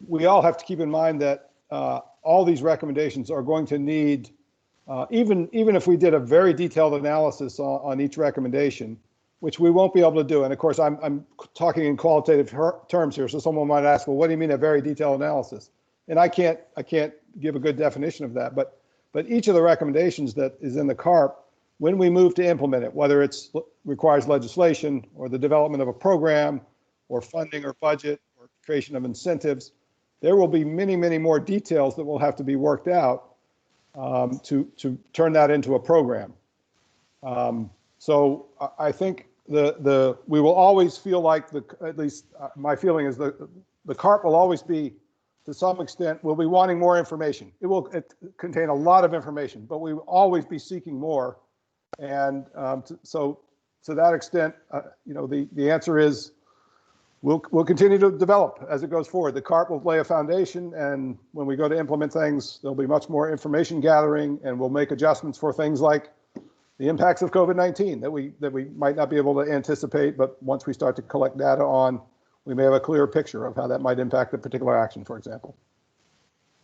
we all have to keep in mind that all these recommendations are going to need, even if we did a very detailed analysis on each recommendation, which we won't be able to do. And of course, I'm talking in qualitative terms here, so someone might ask, well, what do you mean a very detailed analysis? And I can't give a good definition of that, but each of the recommendations that is in the CARP, when we move to implement it, whether it requires legislation or the development of a program or funding or budget or creation of incentives, there will be many, many more details that will have to be worked out to turn that into a program. So I think we will always feel like, at least my feeling is the CARP will always be, to some extent, we'll be wanting more information. It will contain a lot of information, but we will always be seeking more. And so to that extent, the answer is, we'll continue to develop as it goes forward. The CARP will lay a foundation, and when we go to implement things, there'll be much more information gathering, and we'll make adjustments for things like the impacts of COVID-19 that we might not be able to anticipate, but once we start to collect data on, we may have a clearer picture of how that might impact a particular action, for example.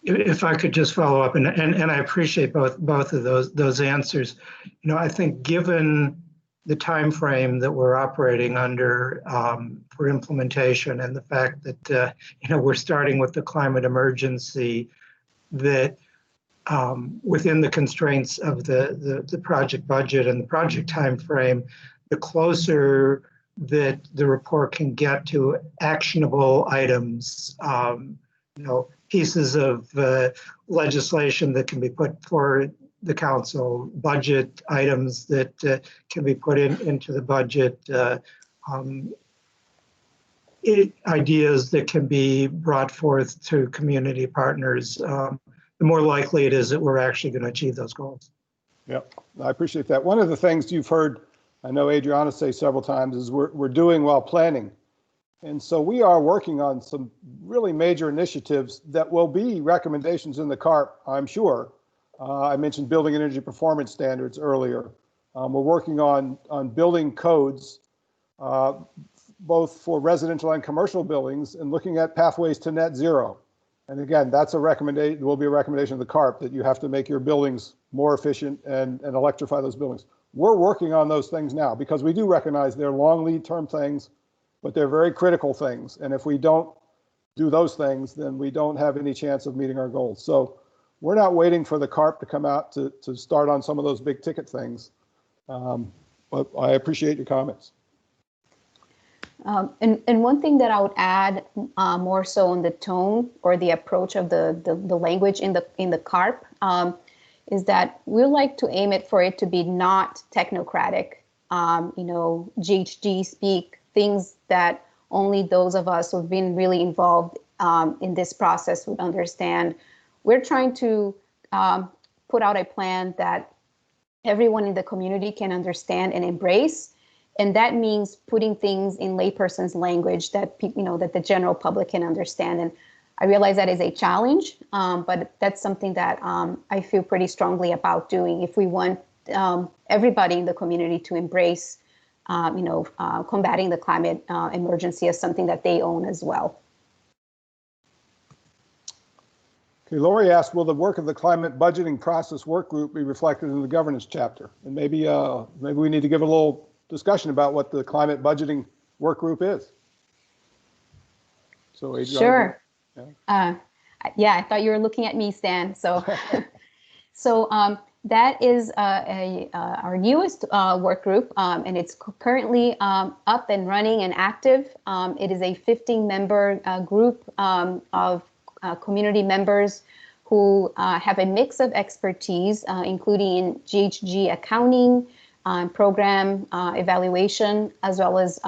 If I could just follow up, and I appreciate both of those answers. I think given the time frame that we're operating under for implementation, and the fact that we're starting with the climate emergency, that within the constraints of the project budget and the project time frame, the closer that the report can get to actionable items, pieces of legislation that can be put for the council, budget items that can be put into the budget, ideas that can be brought forth to community partners, the more likely it is that we're actually going to achieve those goals.
Yep, I appreciate that. One of the things you've heard, I know Adriana say several times, is we're doing while planning. And so we are working on some really major initiatives that will be recommendations in the CARP, I'm sure. I mentioned building energy performance standards earlier. We're working on building codes, both for residential and commercial buildings, and looking at pathways to net zero. And again, that's a recommendation, will be a recommendation of the CARP, that you have to make your buildings more efficient and electrify those buildings. we're working on those things now because we do recognize they're long lead term things, but they're very critical things. And if we don't do those things, then we don't have any chance of meeting our goals. So we're not waiting for the CARP to come out to start on some of those big ticket things. But I appreciate your comments.
And one thing that I would add more so on the tone or the approach of the language in the CARP is that we like to aim it for it to be not technocratic, GHG speak, things that only those of us who've been really involved in this process would understand. We're trying to put out a plan that everyone in the community can understand and embrace. And that means putting things in layperson's language that that the general public can understand. And I realize that is a challenge, but that's something that I feel pretty strongly about doing if we want everybody in the community to embrace, combating the climate emergency as something that they own as well.
Okay, Lori asked, will the work of the climate budgeting process work group be reflected in the governance chapter? And maybe we need to give a little discussion about what the climate budgeting work group is. So Adriana,
sure. Yeah, I thought you were looking at me, Stan. So, that is our newest work group, and it's currently up and running and active. It is a 15-member group of community members who have a mix of expertise, including in GHG accounting, program evaluation, as well as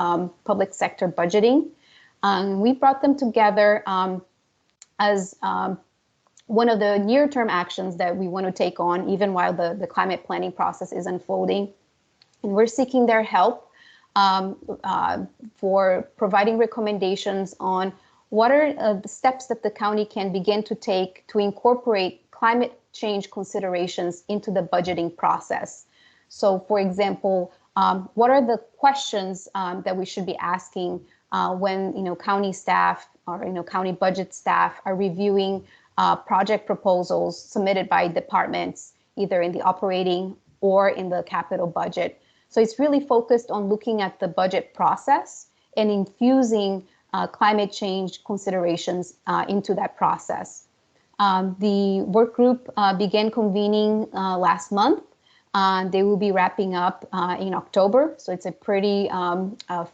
public sector budgeting. We brought them together as one of the near-term actions that we want to take on, even while the climate planning process is unfolding. And we're seeking their help for providing recommendations on what are the steps that the county can begin to take to incorporate climate change considerations into the budgeting process. So, for example, what are the questions that we should be asking when county staff or county budget staff are reviewing project proposals submitted by departments, either in the operating or in the capital budget. So it's really focused on looking at the budget process and infusing climate change considerations into that process. The work group began convening last month. They will be wrapping up in October, so it's a pretty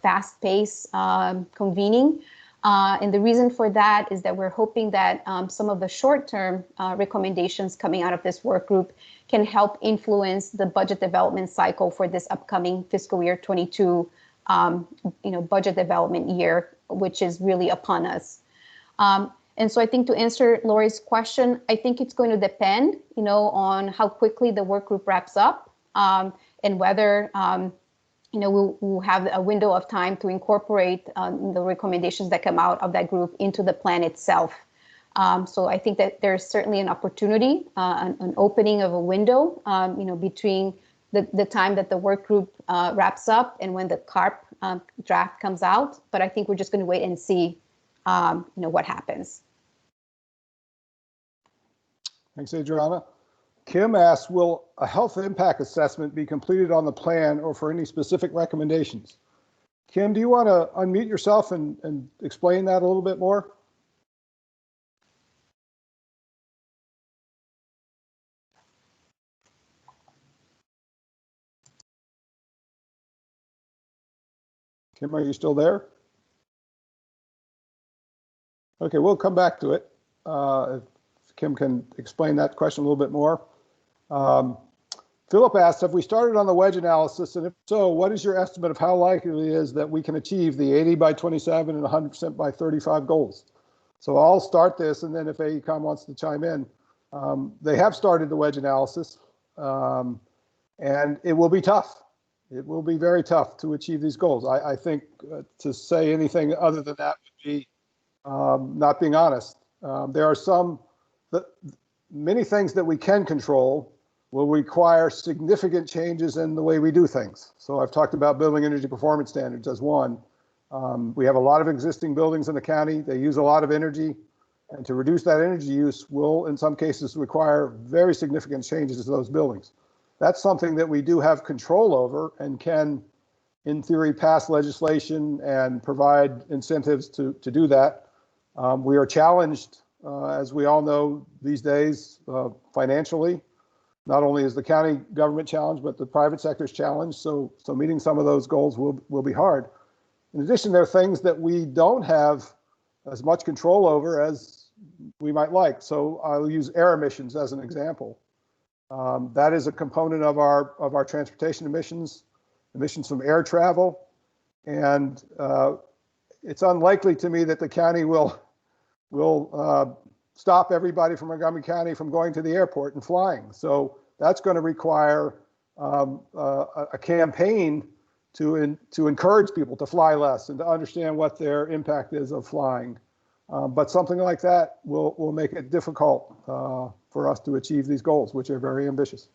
fast-paced convening. And the reason for that is that we're hoping that some of the short-term recommendations coming out of this work group can help influence the budget development cycle for this upcoming fiscal year 22, budget development year, which is really upon us. And so I think to answer Lori's question, I think it's going to depend, on how quickly the work group wraps up and whether, we'll have a window of time to incorporate the recommendations that come out of that group into the plan itself. So I think that there's certainly an opportunity, an opening of a window, between the time that the work group wraps up and when the CARP draft comes out. But I think we're just going to wait and see, what happens.
Thanks, Adriana. Kim asks, will a health impact assessment be completed on the plan or for any specific recommendations? Kim, do you want to unmute yourself and explain that a little bit more? Kim, are you still there? Okay, we'll come back to it. If Kim can explain that question a little bit more. Philip asked, have we started on the wedge analysis? And if so, what is your estimate of how likely it is that we can achieve the 80 by 27 and 100% by 35 goals? So I'll start this, and then if AECOM wants to chime in. They have started the wedge analysis, and it will be tough. It will be very tough to achieve these goals. I think to say anything other than that would be not being honest. There are many things that we can control will require significant changes in the way we do things. So I've talked about building energy performance standards as one. We have a lot of existing buildings in the county. They use a lot of energy, and to reduce that energy use will, in some cases, require very significant changes to those buildings. that's something that we do have control over and can, in theory, pass legislation and provide incentives to do that. We are challenged, as we all know these days, financially. Not only is the county government challenged, but the private sector is challenged. So meeting some of those goals will be hard. In addition, there are things that we don't have as much control over as we might like. So I'll use air emissions as an example. That is a component of our transportation emissions from air travel, and it's unlikely to me that the county will stop everybody from Montgomery County from going to the airport and flying. So that's going to require a campaign to encourage people to fly less and to understand what their impact is of flying. But something like that will make it difficult for us to achieve these goals, which are very ambitious.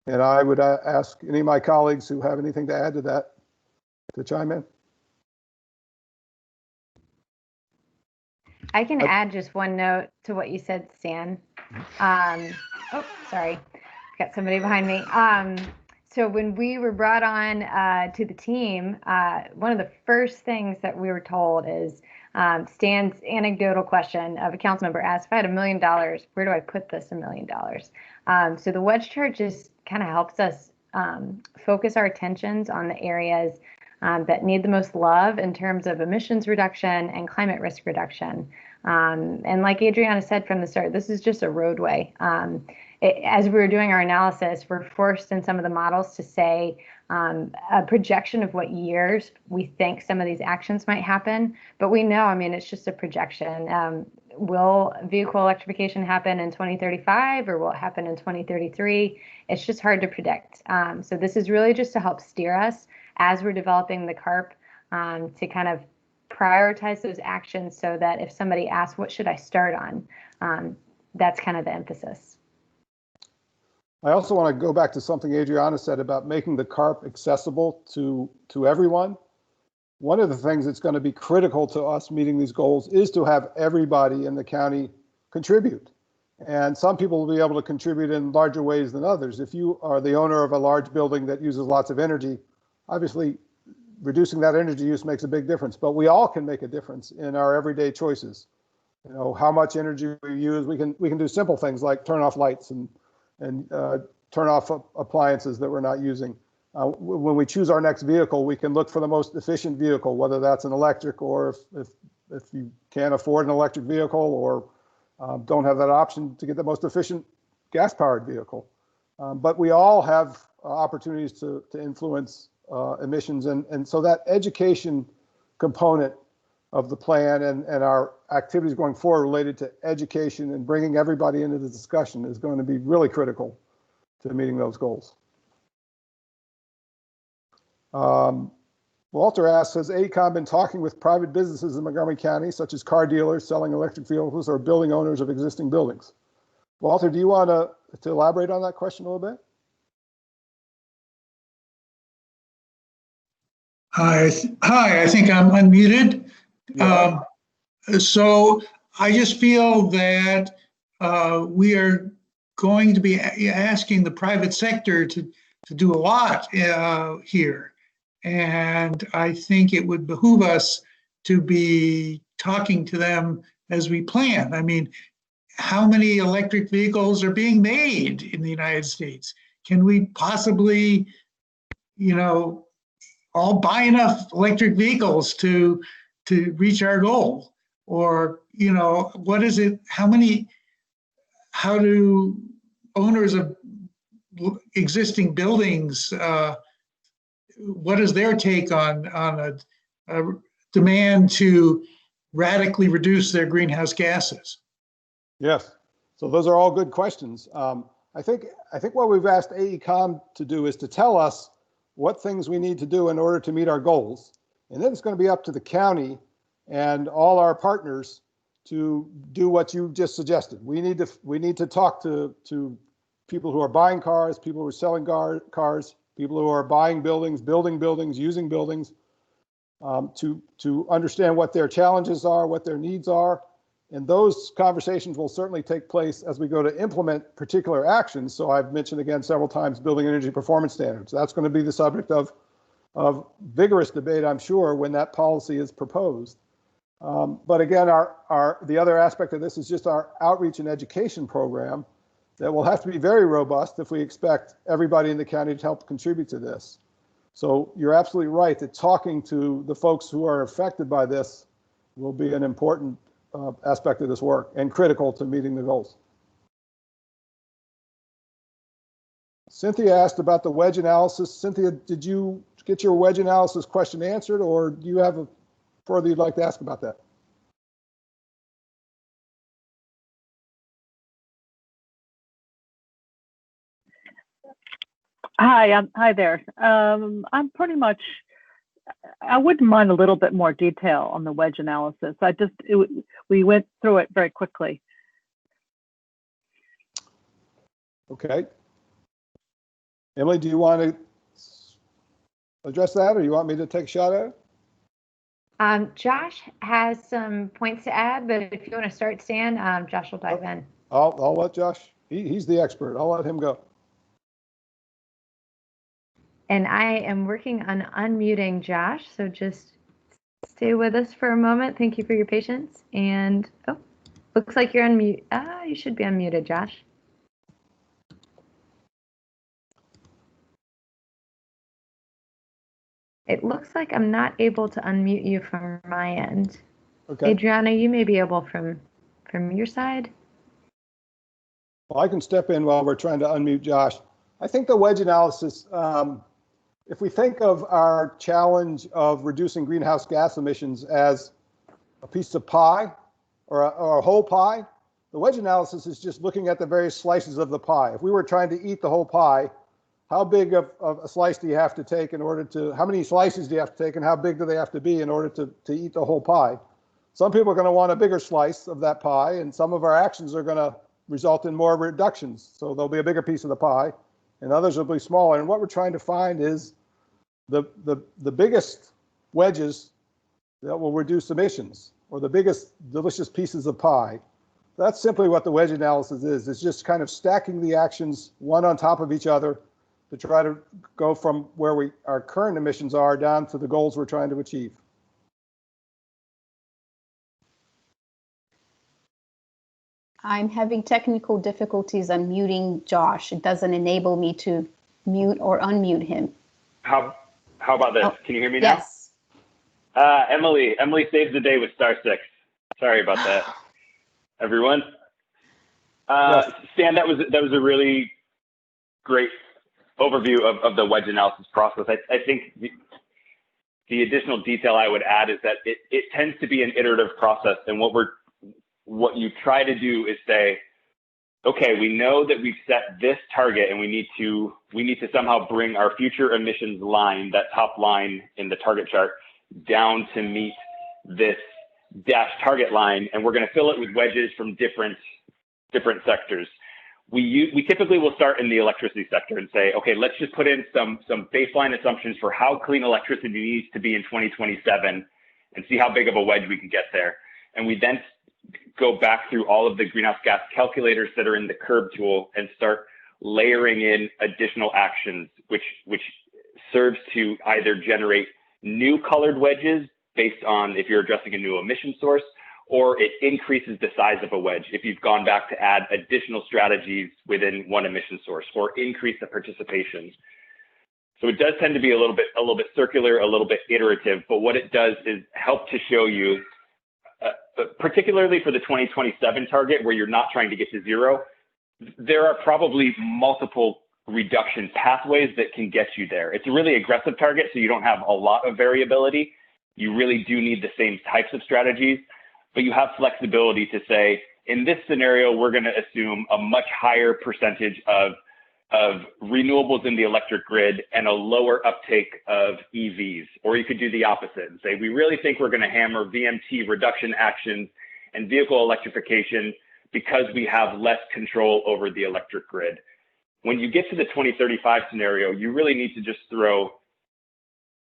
And I would ask any of my colleagues who have anything to add to that to chime in.
I can add just one note to what you said, Stan. Oh, sorry, got somebody behind me. So when we were brought on to the team, one of the first things that we were told is Stan's anecdotal question of a council member asked, if I had $1 million, where do I put this $1 million? So the wedge chart just kind of helps us focus our attentions on the areas that need the most love in terms of emissions reduction and climate risk reduction. And like Adriana said from the start, this is just a roadway. As we were doing our analysis, we're forced in some of the models to say a projection of what years we think some of these actions might happen. But we know, I mean, it's just a projection. Will vehicle electrification happen in 2035 or will it happen in 2033? It's just hard to predict. So this is really just to help steer us as we're developing the CARP to kind of prioritize those actions so that if somebody asks, what should I start on? That's kind of the emphasis.
I also want to go back to something Adriana said about making the CARP accessible to everyone. One of the things that's going to be critical to us meeting these goals is to have everybody in the county contribute. And some people will be able to contribute in larger ways than others. If you are the owner of a large building that uses lots of energy, obviously reducing that energy use makes a big difference, but we all can make a difference in our everyday choices. You know, how much energy we use, we can do simple things like turn off lights and turn off appliances that we're not using. When we choose our next vehicle, we can look for the most efficient vehicle, whether that's an electric or if you can't afford an electric vehicle or don't have that option, to get the most efficient gas-powered vehicle. But we all have opportunities to influence emissions, and so that education component of the plan and our activities going forward related to education and bringing everybody into the discussion is going to be really critical to meeting those goals. Walter asks, has AECOM been talking with private businesses in Montgomery County, such as car dealers selling electric vehicles or building owners of existing buildings? Walter, do you want to elaborate on that question a little bit?
Hi, I think I'm unmuted. Yeah. So I just feel that we are going to be asking the private sector to do a lot here. And I think it would behoove us to be talking to them as we plan. I mean, how many electric vehicles are being made in the United States? Can we possibly, you know, all buy enough electric vehicles to reach our goal? Or, you know, what is it, how do owners of existing buildings, what is their take on a demand to radically reduce their greenhouse gases?
Yes, so those are all good questions. I think what we've asked AECOM to do is to tell us what things we need to do in order to meet our goals. And then it's going to be up to the county and all our partners to do what you just suggested. We need to talk to people who are buying cars, people who are selling cars, people who are buying buildings, building buildings, using buildings, to understand what their challenges are, what their needs are, And those conversations will certainly take place as we go to implement particular actions. So I've mentioned again several times building energy performance standards. That's going to be the subject of vigorous debate, I'm sure, when that policy is proposed. But again, the other aspect of this is just our outreach and education program that will have to be very robust if we expect everybody in the county to help contribute to this. So you're absolutely right that talking to the folks who are affected by this will be an important aspect of this work and critical to meeting the goals. Cynthia asked about the wedge analysis. Cynthia, did you get your wedge analysis question answered, or do you have a further you'd like to ask about that?
Hi there. I'm pretty much, I wouldn't mind a little bit more detail on the wedge analysis. We went through it very quickly.
Okay. Emily, do you want to address that, or you want me to take a shot at it?
Josh has some points to add, but if you want to start, Stan, Josh will dive in.
I'll let Josh, he's the expert. I'll let him go.
And I am working on unmuting Josh, so just stay with us for a moment. Thank you for your patience. And oh, looks like you're unmute. You should be unmuted, Josh. It looks like I'm not able to unmute you from my end. Okay. Adriana, you may be able from your side.
Well, I can step in while we're trying to unmute Josh. I think the wedge analysis, if we think of our challenge of reducing greenhouse gas emissions as a piece of pie or a whole pie, the wedge analysis is just looking at the various slices of the pie. If we were trying to eat the whole pie, how big of a slice do you have to take in order to, how many slices do you have to take and how big do they have to be in order to eat the whole pie? Some people are going to want a bigger slice of that pie, and some of our actions are going to result in more reductions. So there'll be a bigger piece of the pie, and others will be smaller. And what we're trying to find is the biggest wedges that will reduce emissions, or the biggest delicious pieces of pie. That's simply what the wedge analysis is. It's just kind of stacking the actions one on top of each other to try to go from where our current emissions are down to the goals we're trying to achieve.
I'm having technical difficulties unmuting Josh. It doesn't enable me to mute or unmute him.
How about this? Can you hear me now?
Yes.
Emily saves the day with *6. Sorry about that, everyone.
Yes.
Stan, that was a really great overview of the wedge analysis process. I think the additional detail I would add is that it tends to be an iterative process, and what you try to do is say, okay, we know that we've set this target, and we need to somehow bring our future emissions line, that top line in the target chart, down to meet this dashed target line, and we're going to fill it with wedges from different sectors. We typically will start in the electricity sector and say, okay, let's just put in some baseline assumptions for how clean electricity needs to be in 2027 and see how big of a wedge we can get there. And we then go back through all of the greenhouse gas calculators that are in the curve tool and start layering in additional actions, which serves to either generate new colored wedges based on if you're addressing a new emission source, or it increases the size of a wedge if you've gone back to add additional strategies within one emission source, or increase the participation. So it does tend to be a little bit circular, a little bit iterative, but what it does is help to show you, particularly for the 2027 target where you're not trying to get to zero, there are probably multiple reduction pathways that can get you there. It's a really aggressive target, so you don't have a lot of variability. You really do need the same types of strategies, but you have flexibility to say, in this scenario, we're going to assume a much higher percentage of renewables in the electric grid and a lower uptake of EVs. Or you could do the opposite and say, we really think we're going to hammer VMT reduction actions and vehicle electrification because we have less control over the electric grid. When you get to the 2035 scenario, you really need to just throw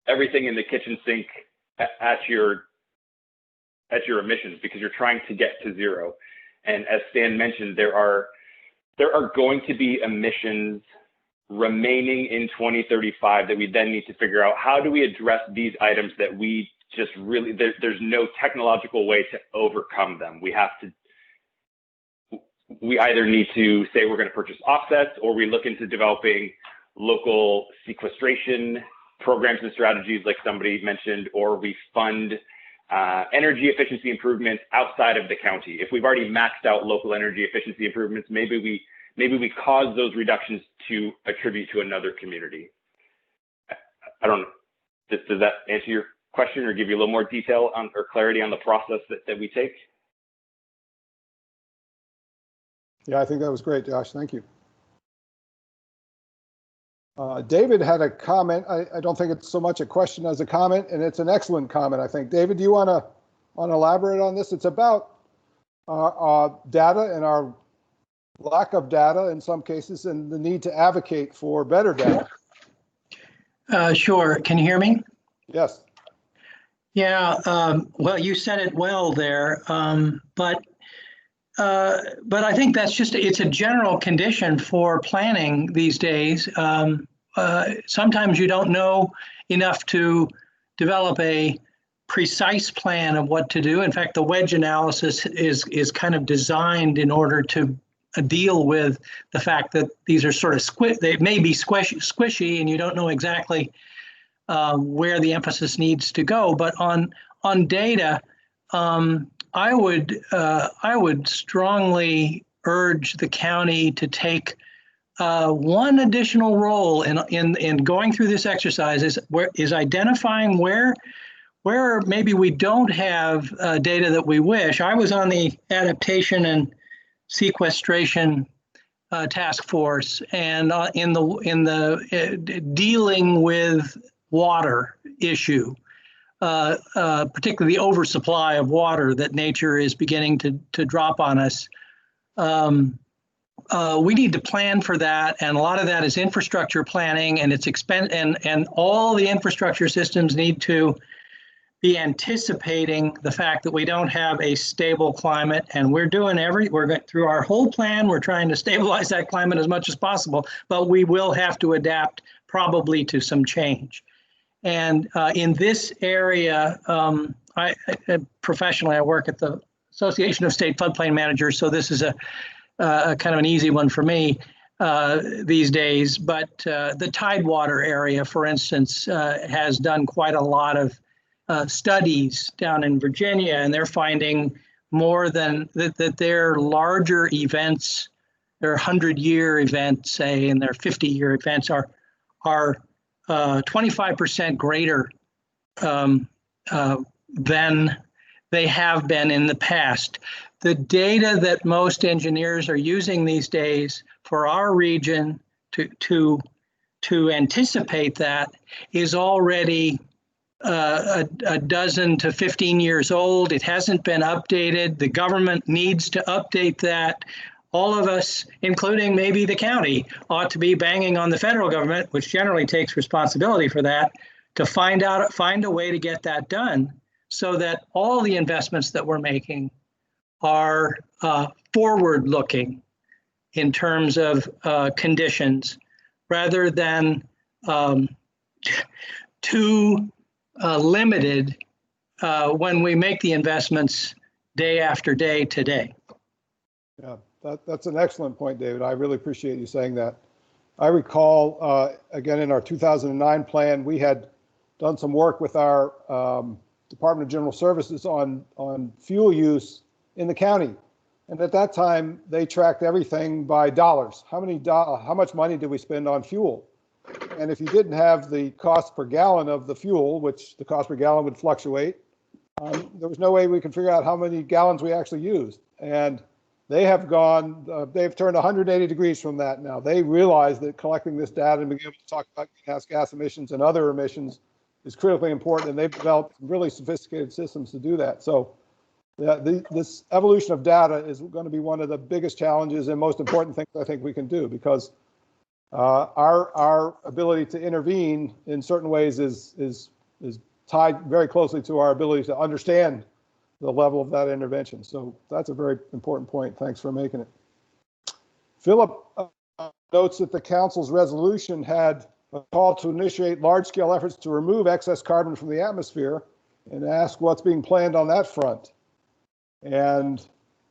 everything in the kitchen sink at your at your emissions because you're trying to get to zero. And as Stan mentioned, there are going to be emissions remaining in 2035 that we then need to figure out how do we address these items that we just really, there's no technological way to overcome them. We either need to say we're going to purchase offsets, or we look into developing local sequestration programs and strategies like somebody mentioned, or we fund energy efficiency improvements outside of the county. If we've already maxed out local energy efficiency improvements, maybe we cause those reductions to attribute to another community. I don't know. Does that answer your question or give you a little more detail on or clarity on the process that we take?
Yeah, I think that was great, Josh. Thank you. David had a comment. I don't think it's so much a question as a comment, and it's an excellent comment, I think. David, do you want to elaborate on this? It's about our data and our lack of data in some cases and the need to advocate for better data.
Sure. Can you hear me?
Yes.
Yeah. Well, you said it well there, but I think that's it's a general condition for planning these days. Sometimes you don't know enough to develop a precise plan of what to do. In fact, the wedge analysis is kind of designed in order to deal with the fact that these are sort of they may be squishy and you don't know exactly where the emphasis needs to go. But on data, I would strongly urge the county to take one additional role in going through this exercise is identifying where maybe we don't have data that we wish. I was on the adaptation and sequestration task force, and in the dealing with water issue. Particularly the oversupply of water that nature is beginning to drop on us. We need to plan for that, and a lot of that is infrastructure planning, and it's and all the infrastructure systems need to be anticipating the fact that we don't have a stable climate, and we're going through our whole plan. We're trying to stabilize that climate as much as possible, but we will have to adapt probably to some change. And in this area, professionally, I work at the Association of State Floodplain Managers, so this is a kind of an easy one for me these days. But the Tidewater area, for instance, has done quite a lot of studies down in Virginia, and they're finding more than that their larger events, their 100-year events, say, and their 50-year events are 25% greater than they have been in the past. The data that most engineers are using these days for our region to anticipate that is already a dozen to 15 years old. It hasn't been updated. The government needs to update that. All of us, including maybe the county, ought to be banging on the federal government, which generally takes responsibility for that, to find a way to get that done so that all the investments that we're making are forward-looking in terms of conditions, rather than too limited when we make the investments day after day today.
Yeah, that's an excellent point, David. I really appreciate you saying that. I recall, again, in our 2009 plan, we had done some work with our Department of General Services on fuel use in the county. And at that time, they tracked everything by dollars. How much money did we spend on fuel? And if you didn't have the cost per gallon of the fuel, which the cost per gallon would fluctuate, there was no way we could figure out how many gallons we actually used. And they have they've turned 180 degrees from that now. They realize that collecting this data and being able to talk about greenhouse gas emissions and other emissions is critically important, and they've developed really sophisticated systems to do that. So this evolution of data is going to be one of the biggest challenges and most important things I think we can do, because our ability to intervene in certain ways is tied very closely to our ability to understand the level of that intervention. So that's a very important point. Thanks for making it. Philip notes that the council's resolution had a call to initiate large-scale efforts to remove excess carbon from the atmosphere and ask what's being planned on that front. And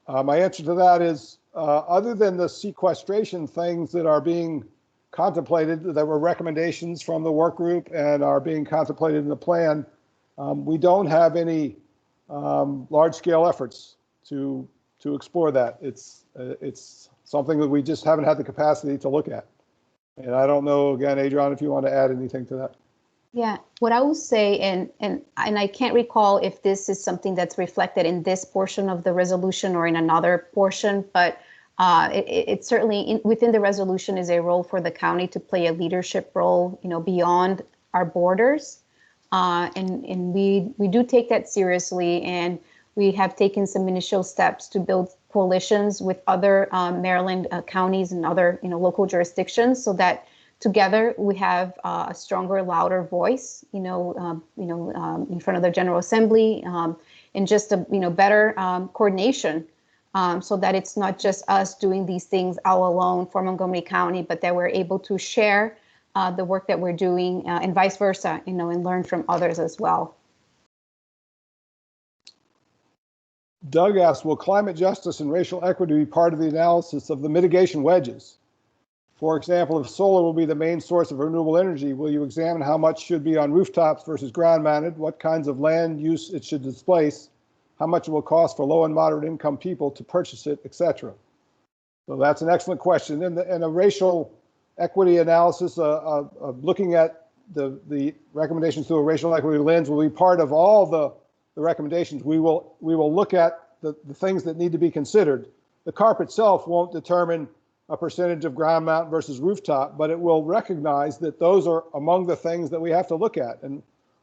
my answer to that is, other than the sequestration things that are being contemplated, that were recommendations from the work group and are being contemplated in the plan, we don't have any large-scale efforts to explore that. It's something that we just haven't had the capacity to look at. And I don't know, again, Adrian, if you want to add anything to that.
Yeah, what I will say, and I can't recall if this is something that's reflected in this portion of the resolution or in another portion, but it certainly within the resolution is a role for the county to play a leadership role, beyond our borders. And we do take that seriously, and we have taken some initial steps to build coalitions with other Maryland counties and other local jurisdictions, so that together we have a stronger, louder voice, in front of the General Assembly, and just a better coordination, so that it's not just us doing these things all alone for Montgomery County, but that we're able to share the work that we're doing, and vice versa, and learn from others as well.
Doug asks, will climate justice and racial equity be part of the analysis of the mitigation wedges? For example, if solar will be the main source of renewable energy, will you examine how much should be on rooftops versus ground mounted, what kinds of land use it should displace, how much it will cost for low and moderate income people to purchase it, etc.? So that's an excellent question. And a racial equity analysis, looking at the recommendations through a racial equity lens, will be part of all the recommendations. We will look at the things that need to be considered. The CARP itself won't determine a percentage of ground mount versus rooftop, but it will recognize that those are among the things that we have to look at, and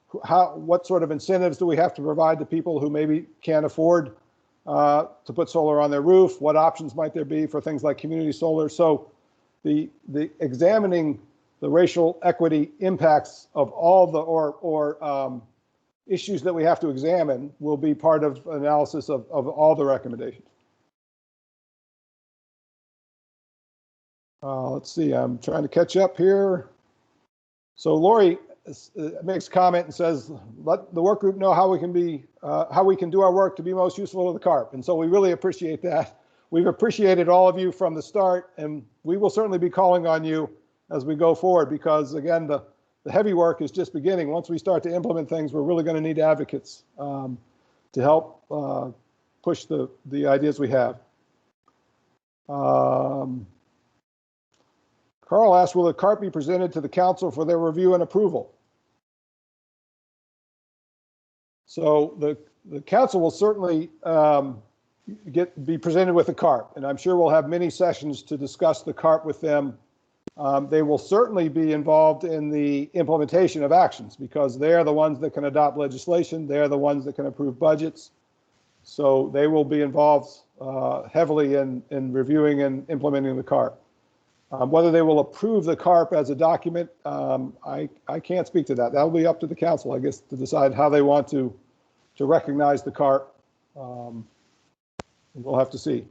what sort of incentives do we have to provide to people who maybe can't afford to put solar on their roof? What options might there be for things like community solar? So the examining the racial equity impacts of all the issues that we have to examine will be part of analysis of all the recommendations. Let's see, I'm trying to catch up here. So Lori makes a comment and says, let the work group know how we can do our work to be most useful to the CARP. And so we really appreciate that. We've appreciated all of you from the start, and we will certainly be calling on you as we go forward, because again, the heavy work is just beginning. Once we start to implement things, we're really going to need advocates to help push the ideas we have. Carl asked, will the CARP be presented to the council for their review and approval? So the council will certainly be presented with the CARP, and I'm sure we'll have many sessions to discuss the CARP with them. They will certainly be involved in the implementation of actions, because they're the ones that can adopt legislation. They're the ones that can approve budgets. So they will be involved heavily in reviewing and implementing the CARP. Whether they will approve the CARP as a document, I can't speak to that. That'll be up to the council, I guess, to decide how they want to recognize the CARP. We'll have to see.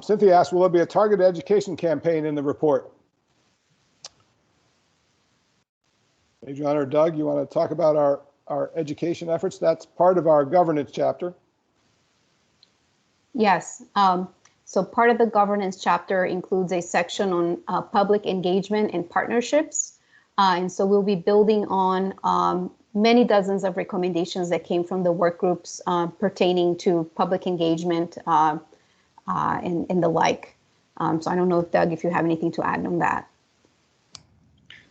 Cynthia asked, will there be a targeted education campaign in the report? Adrian or Doug, you want to talk about our education efforts? That's part of our governance chapter.
Yes. So part of the governance chapter includes a section on public engagement and partnerships. And so we'll be building on many dozens of recommendations that came from the work groups pertaining to public engagement and the like. So I don't know if Doug, if you have anything to add on that.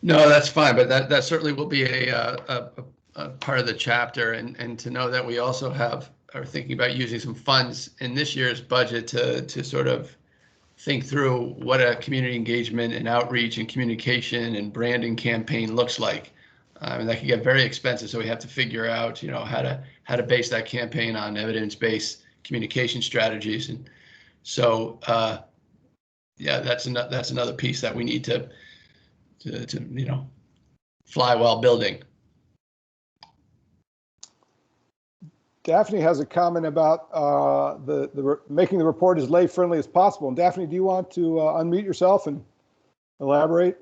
No, that's fine, but that certainly will be a part of the chapter, and to know that we also are thinking about using some funds in this year's budget to sort of think through what a community engagement and outreach and communication and branding campaign looks like. And that can get very expensive, so we have to figure out, how to base that campaign on evidence-based communication strategies. And so, yeah, that's another piece that we need to
fly while building.
Daphne has a comment about making the report as lay friendly as possible. And Daphne, do you want to unmute yourself and elaborate?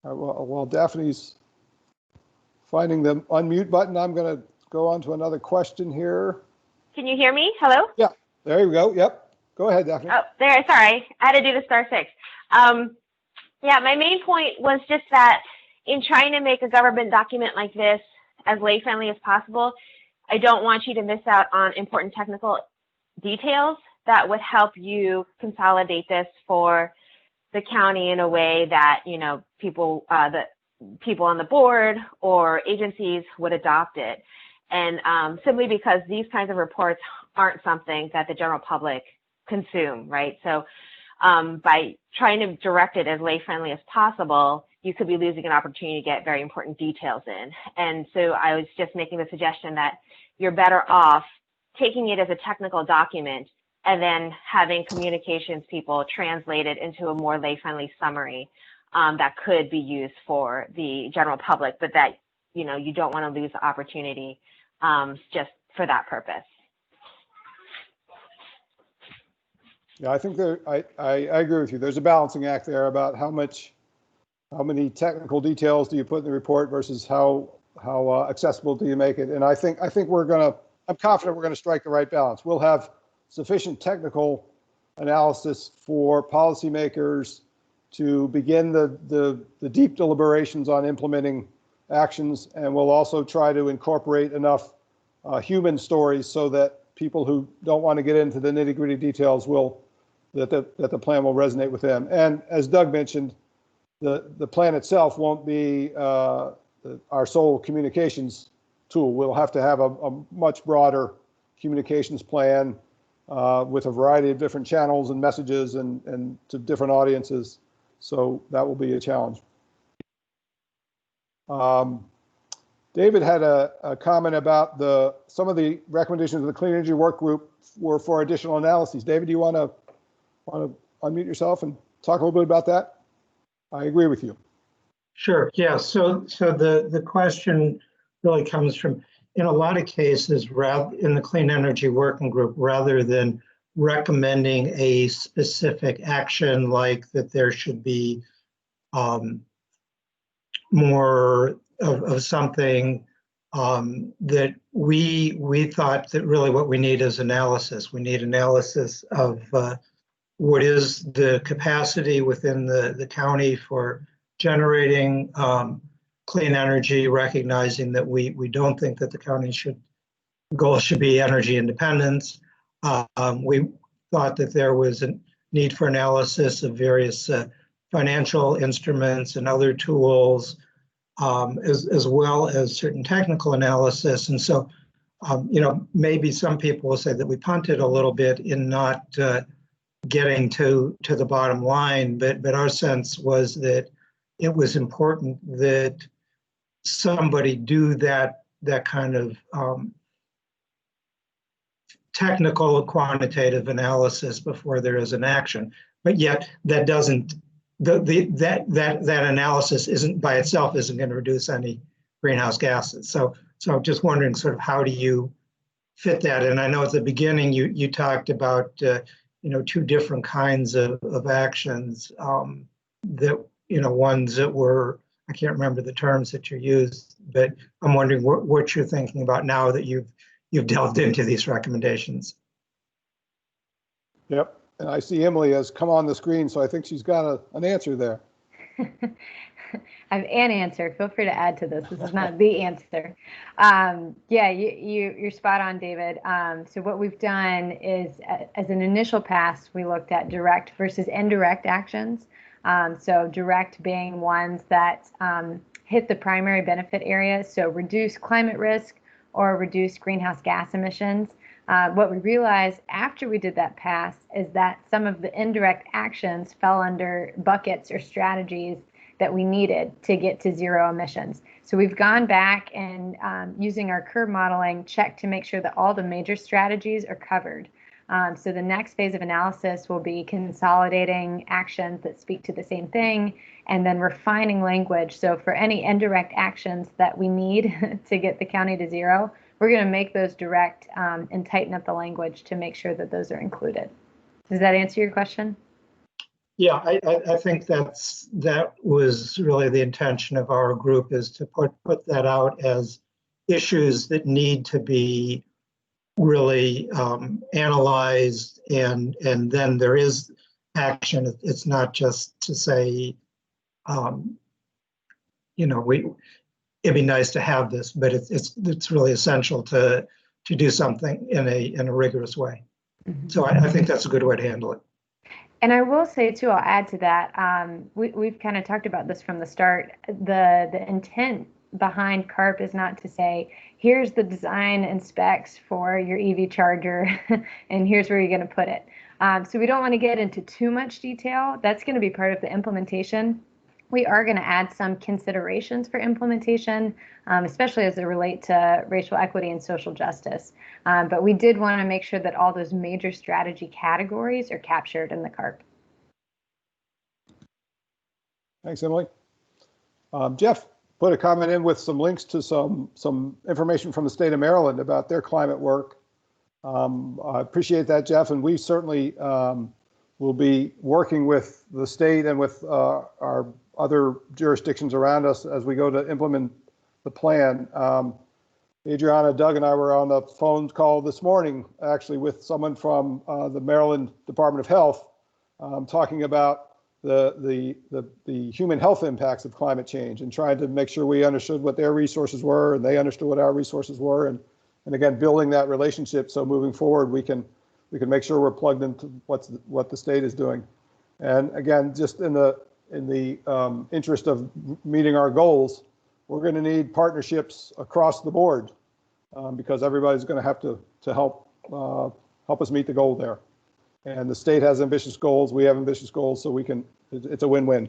While Daphne's finding the unmute button, I'm going to go on to another question here.
Can you hear me? Hello?
Yeah, there you go. Yep. Go ahead, Daphne.
Oh, there. Sorry. I had to do the *6. Yeah, my main point was just that in trying to make a government document like this as lay-friendly as possible, I don't want you to miss out on important technical details that would help you consolidate this for the county in a way that, you know, people on the board or agencies would adopt it. And simply because these kinds of reports aren't something that the general public consume, right? So by trying to direct it as lay-friendly as possible, you could be losing an opportunity to get very important details in. And so I was just making the suggestion that you're better off taking it as a technical document and then having communications people translate it into a more lay-friendly summary that could be used for the general public, but that, you know, you don't want to lose the opportunity just for that purpose.
Yeah, I think I agree with you. There's a balancing act there about how many technical details do you put in the report versus how accessible do you make it. And I think I'm confident we're gonna strike the right balance. We'll have sufficient technical analysis for policymakers to begin the deep deliberations on implementing actions, and we'll also try to incorporate enough human stories so that people who don't want to get into the nitty-gritty details that the plan will resonate with them. And as Doug mentioned, the plan itself won't be our sole communications tool. We'll have to have a much broader communications plan with a variety of different channels and messages and to different audiences. So that will be a challenge. David had a comment about some of the recommendations of the Clean Energy Work Group were for additional analyses. David, do you want to unmute yourself and talk a little bit about that? I agree with you.
Sure. Yeah. So the question really comes from, in a lot of cases, in the Clean Energy Working Group, rather than recommending a specific action like that there should be more of something that we thought that really what we need is analysis. We need analysis of what is the capacity within the county for generating clean energy, recognizing that we don't think that the county goal should be energy independence. We thought that there was a need for analysis of various financial instruments and other tools, as well as certain technical analysis. And so, you know, maybe some people will say that we punted a little bit in not getting to the bottom line, but our sense was that it was important that somebody do that kind of technical quantitative analysis before there is an action. But yet that doesn't, that analysis isn't by itself isn't going to reduce any greenhouse gases. So I'm just wondering sort of how do you fit that? And I know at the beginning you talked about you know, two different kinds of actions that, you know, ones that were, I can't remember the terms that you used, but I'm wondering what you're thinking about now that you've delved into these recommendations.
Yep, and I see Emily has come on the screen, so I think she's got an answer there.
I have an answer. Feel free to add to this. This is not the answer. Yeah, you're spot on, David. So what we've done is, as an initial pass, we looked at direct versus indirect actions. So direct being ones that hit the primary benefit areas, so reduce climate risk or reduce greenhouse gas emissions. What we realized after we did that pass is that some of the indirect actions fell under buckets or strategies that we needed to get to zero emissions. So we've gone back and using our curve modeling, checked to make sure that all the major strategies are covered. So the next phase of analysis will be consolidating actions that speak to the same thing and then refining language. So for any indirect actions that we need to get the county to zero, we're going to make those direct and tighten up the language to make sure that those are included. Does that answer your question?
Yeah, I think that was really the intention of our group, is to put that out as issues that need to be really analyzed, and then there is action. It's not just to say, you know, it'd be nice to have this, but it's really essential to do something in a rigorous way. Mm-hmm. So I think that's a good way to handle it.
And I will say too, I'll add to that. We've kind of talked about this from the start. The intent behind CARP is not to say, here's the design and specs for your EV charger, and here's where you're going to put it. So we don't want to get into too much detail. That's going to be part of the implementation. We are going to add some considerations for implementation, especially as they relate to racial equity and social justice. But we did want to make sure that all those major strategy categories are captured in the CARP.
Thanks, Emily. Jeff put a comment in with some links to some information from the state of Maryland about their climate work. I appreciate that, Jeff, and we certainly will be working with the state and with our other jurisdictions around us as we go to implement the plan. Adriana, Doug, and I were on the phone call this morning, actually, with someone from the Maryland Department of Health, talking about the human health impacts of climate change and trying to make sure we understood what their resources were and they understood what our resources were, and again, building that relationship so moving forward we can make sure we're plugged into what the state is doing. And again, just in the interest of meeting our goals, we're going to need partnerships across the board because everybody's going to have to help us meet the goal there. And the state has ambitious goals, we have ambitious goals, so it's a win-win.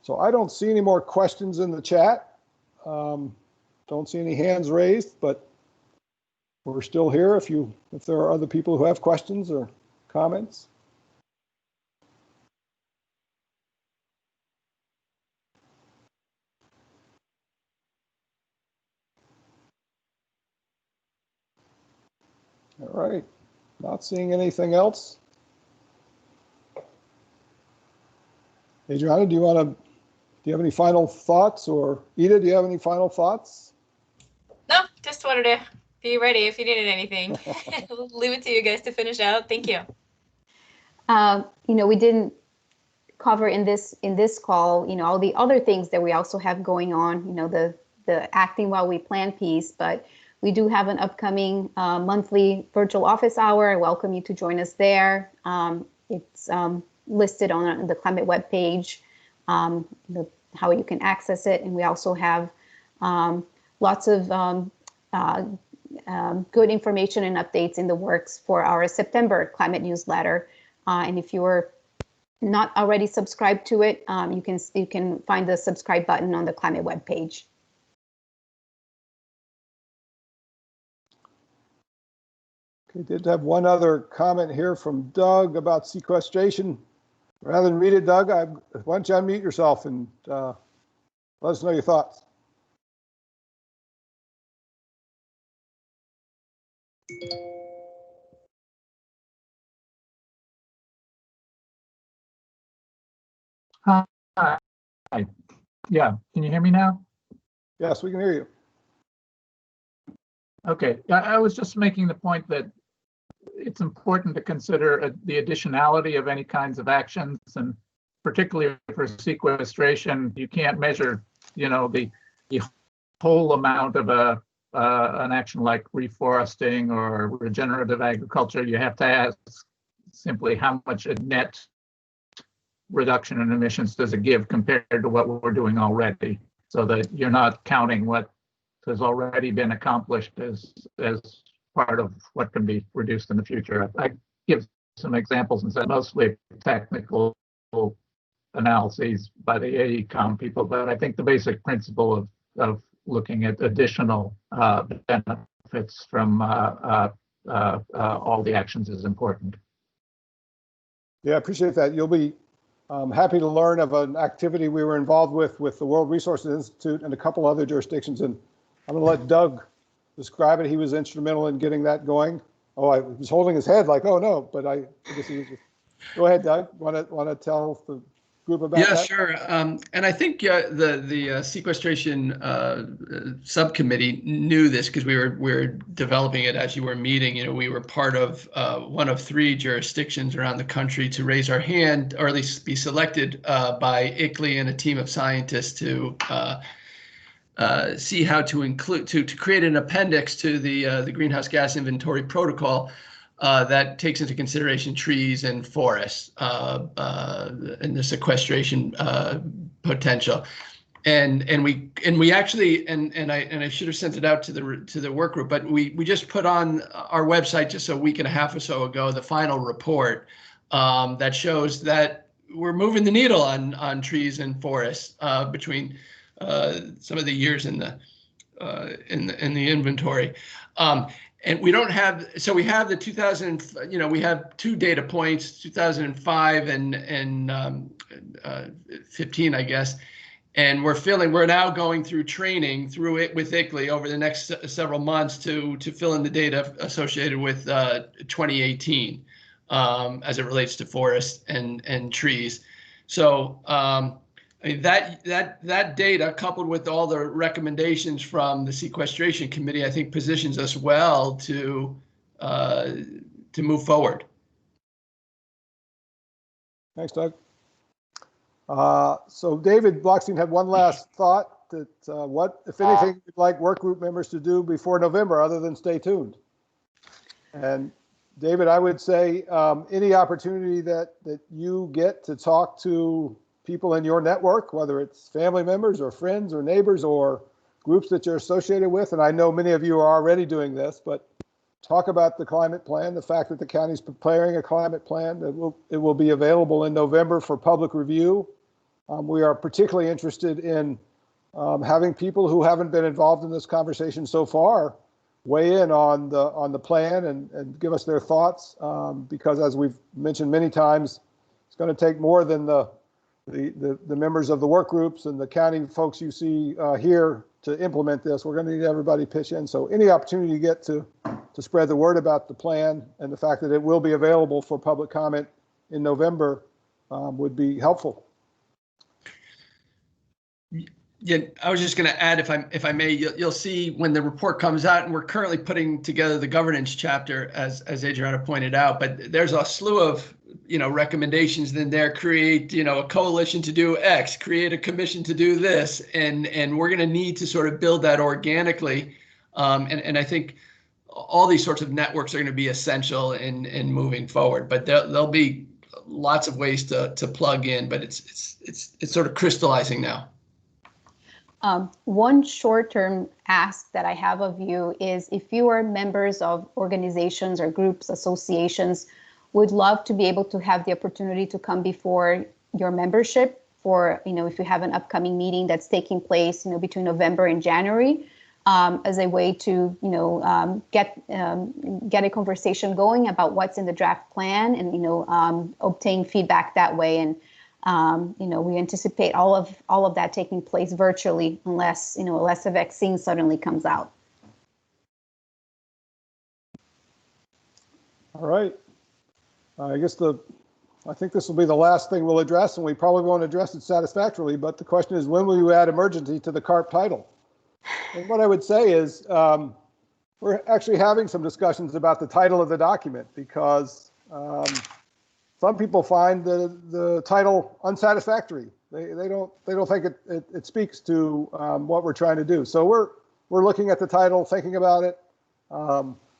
So I don't see any more questions in the chat. Don't see any hands raised, but we're still here if there are other people who have questions or comments. All right, not seeing anything else. Adriana, do you have any final thoughts, or Ida, do you have any final thoughts?
No, just wanted to be ready if you needed anything. Leave it to you guys to finish out. Thank you.
You know, we didn't cover in this call, you know, all the other things that we also have going on, you know, the acting while we plan piece, but we do have an upcoming monthly virtual office hour. I welcome you to join us there. It's listed on the climate webpage, how you can access it. And we also have lots of good information and updates in the works for our September climate newsletter. And if you're not already subscribed to it, you can find the subscribe button on the climate webpage.
Okay, did have one other comment here from Doug about sequestration. Rather than read it, Doug, why don't you unmute yourself and let us know your thoughts.
Hi. Yeah, can you hear me now?
Yes, we can hear you.
Okay, I was just making the point that it's important to consider the additionality of any kinds of actions, and particularly for sequestration, you can't measure, you know, the whole amount of an action like reforesting or regenerative agriculture. You have to ask simply how much a net reduction in emissions does it give compared to what we're doing already, so that you're not counting what has already been accomplished as part of what can be reduced in the future. I give some examples and said mostly technical analyses by the AECOM people, but I think the basic principle of looking at additional benefits from all the actions is important.
Yeah, I appreciate that. You'll be happy to learn of an activity we were involved with the World Resources Institute and a couple other jurisdictions. And I'm going to let Doug describe it. He was instrumental in getting that going. Oh, I was holding his head like, oh no, but I guess he was just... Go ahead, Doug. Want to tell the group about that?
Yeah, sure. And I think the sequestration subcommittee knew this because we were developing it as you were meeting. You know, we were part of one of 3 jurisdictions around the country to raise our hand, or at least be selected by ICLEI and a team of scientists to see how to include to create an appendix to the greenhouse gas inventory protocol. That takes into consideration trees and forests and the sequestration potential, and we actually I should have sent it out to the work group, but we just put on our website just a week and a half or so ago the final report that shows that we're moving the needle on trees and forests between some of the years in the inventory. And we don't have, so we have the 2000, we have 2 data points, 2005 and 15, I guess. And we're now going through training through it with ICLEI over the next several months to fill in the data associated with 2018 as it relates to forests and trees. So I mean, that data, coupled with all the recommendations from the sequestration committee, I think positions us well to move forward.
Thanks, Doug. So David Blockstein had one last thought that what, if anything, you'd like work group members to do before November other than stay tuned? And David, I would say any opportunity that you get to talk to people in your network, whether it's family members or friends or neighbors or groups that you're associated with, and I know many of you are already doing this, but talk about the climate plan, the fact that the county's preparing a climate plan, that it will be available in November for public review. We are particularly interested in having people who haven't been involved in this conversation so far weigh in on the plan and give us their thoughts, because as we've mentioned many times, it's going to take more than the members of the work groups and the county folks you see here to implement this. We're going to need everybody pitch in. So any opportunity you get to spread the word about the plan and the fact that it will be available for public comment in November would be helpful.
Yeah, I was just going to add, if I may, you'll see when the report comes out, and we're currently putting together the governance chapter, as Adriana pointed out. But there's a slew of recommendations in there. Create a coalition to do X, create a commission to do this, and we're going to need to sort of build that organically. And I think all these sorts of networks are going to be essential in moving forward. But there'll be lots of ways to plug in, but it's sort of crystallizing now.
One short-term ask that I have of you is, if you are members of organizations or groups, associations, would love to be able to have the opportunity to come before your membership for, if you have an upcoming meeting that's taking place, between November and January, as a way to, get a conversation going about what's in the draft plan and, obtain feedback that way. And we anticipate all of that taking place virtually, unless a vaccine suddenly comes out.
All right. I think this will be the last thing we'll address, and we probably won't address it satisfactorily. But the question is, when will you add emergency to the CARP title? And what I would say is, we're actually having some discussions about the title of the document, because some people find the title unsatisfactory. They don't think it speaks to what we're trying to do. So we're looking at the title, thinking about it,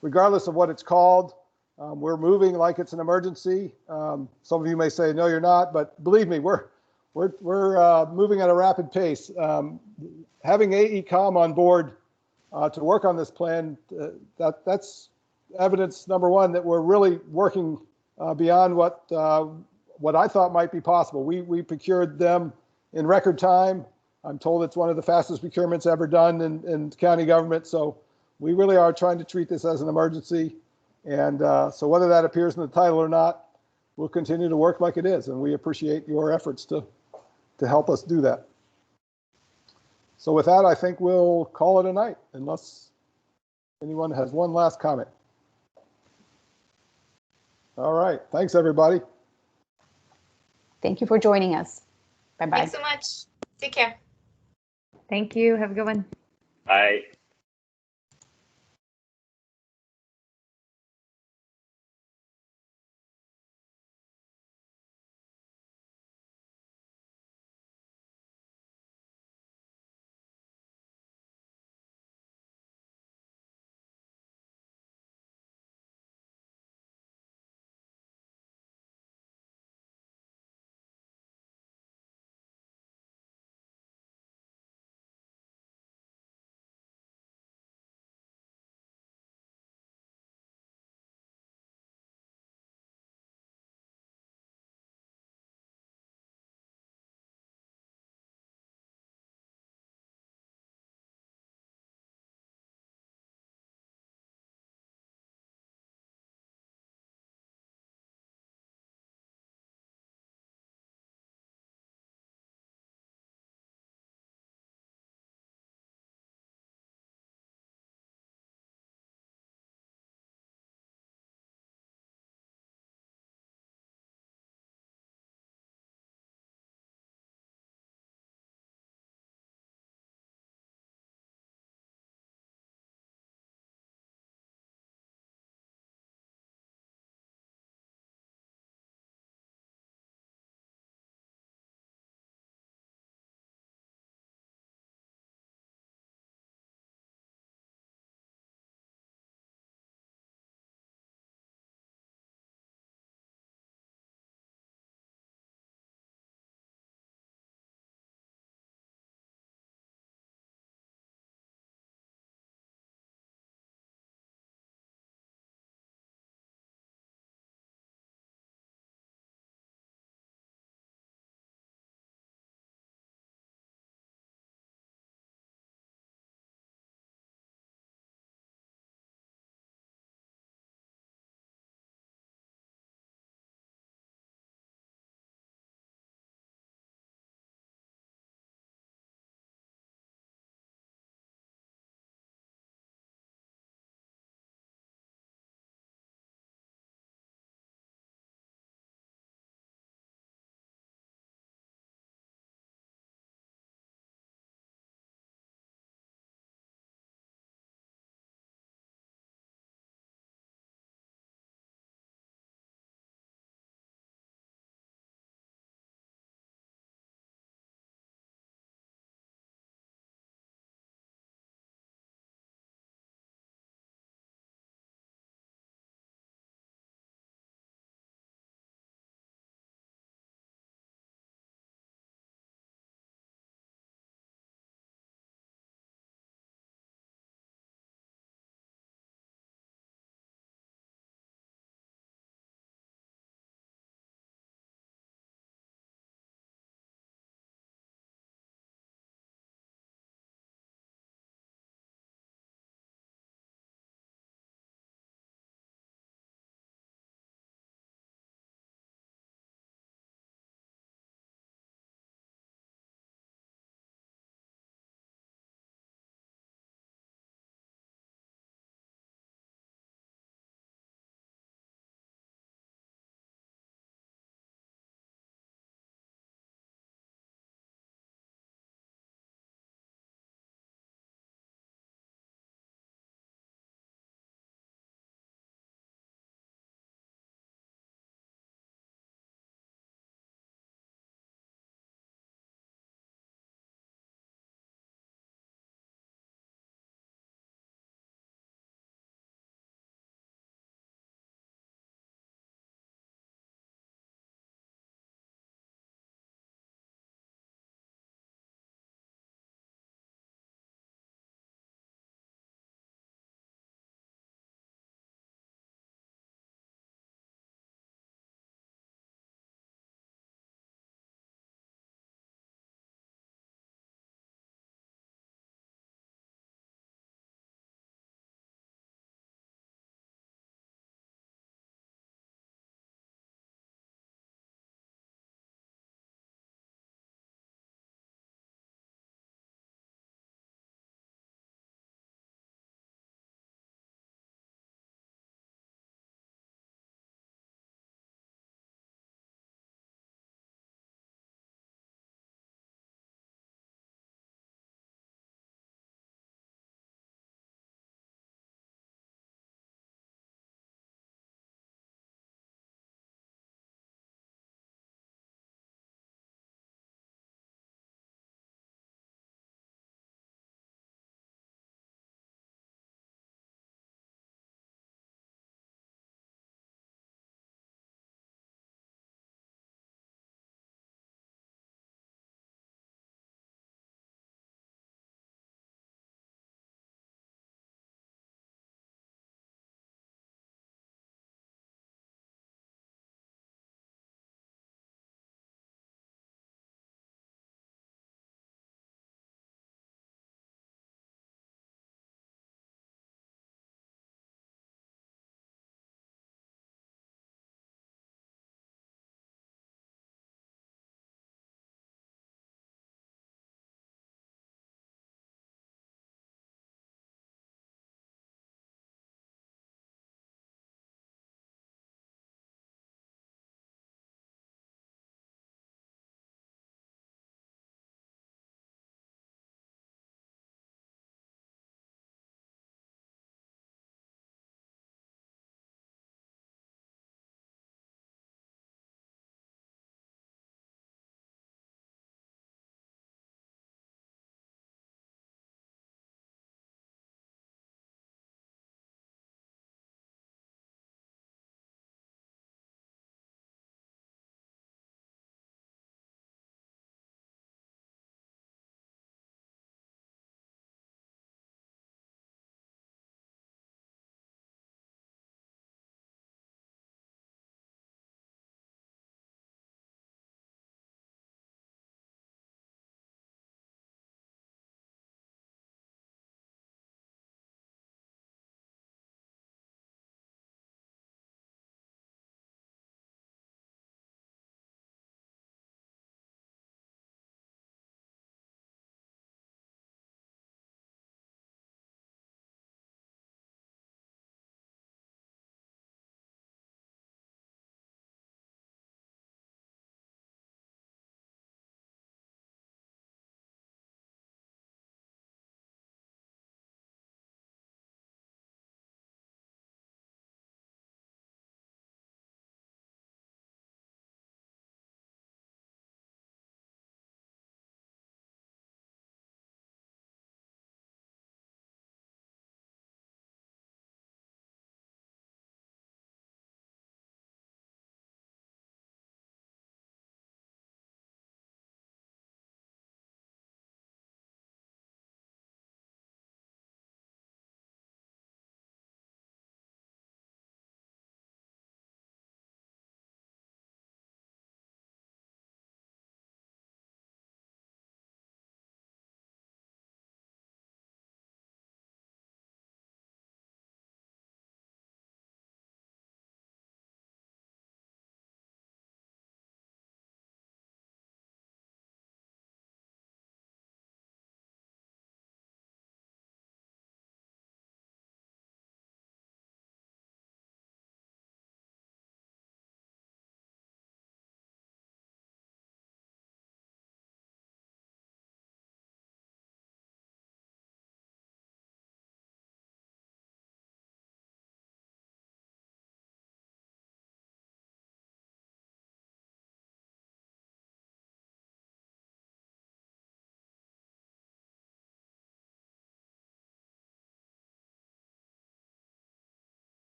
regardless of what it's called. We're moving like it's an emergency. Some of you may say, no, you're not, but believe me, we're moving at a rapid pace. Having AECOM on board to work on this plan, that's evidence, number one, that we're really working beyond what what I thought might be possible. We procured them in record time. I'm told it's one of the fastest procurements ever done in county government. So we really are trying to treat this as an emergency. And so whether that appears in the title or not, we'll continue to work like it is. And we appreciate your efforts to help us do that. So with that, I think we'll call it a night unless anyone has one last comment. All right. Thanks, everybody.
Thank you for joining us. Bye-bye.
Thanks so much. Take care.
Thank you. Have a good one.
Bye.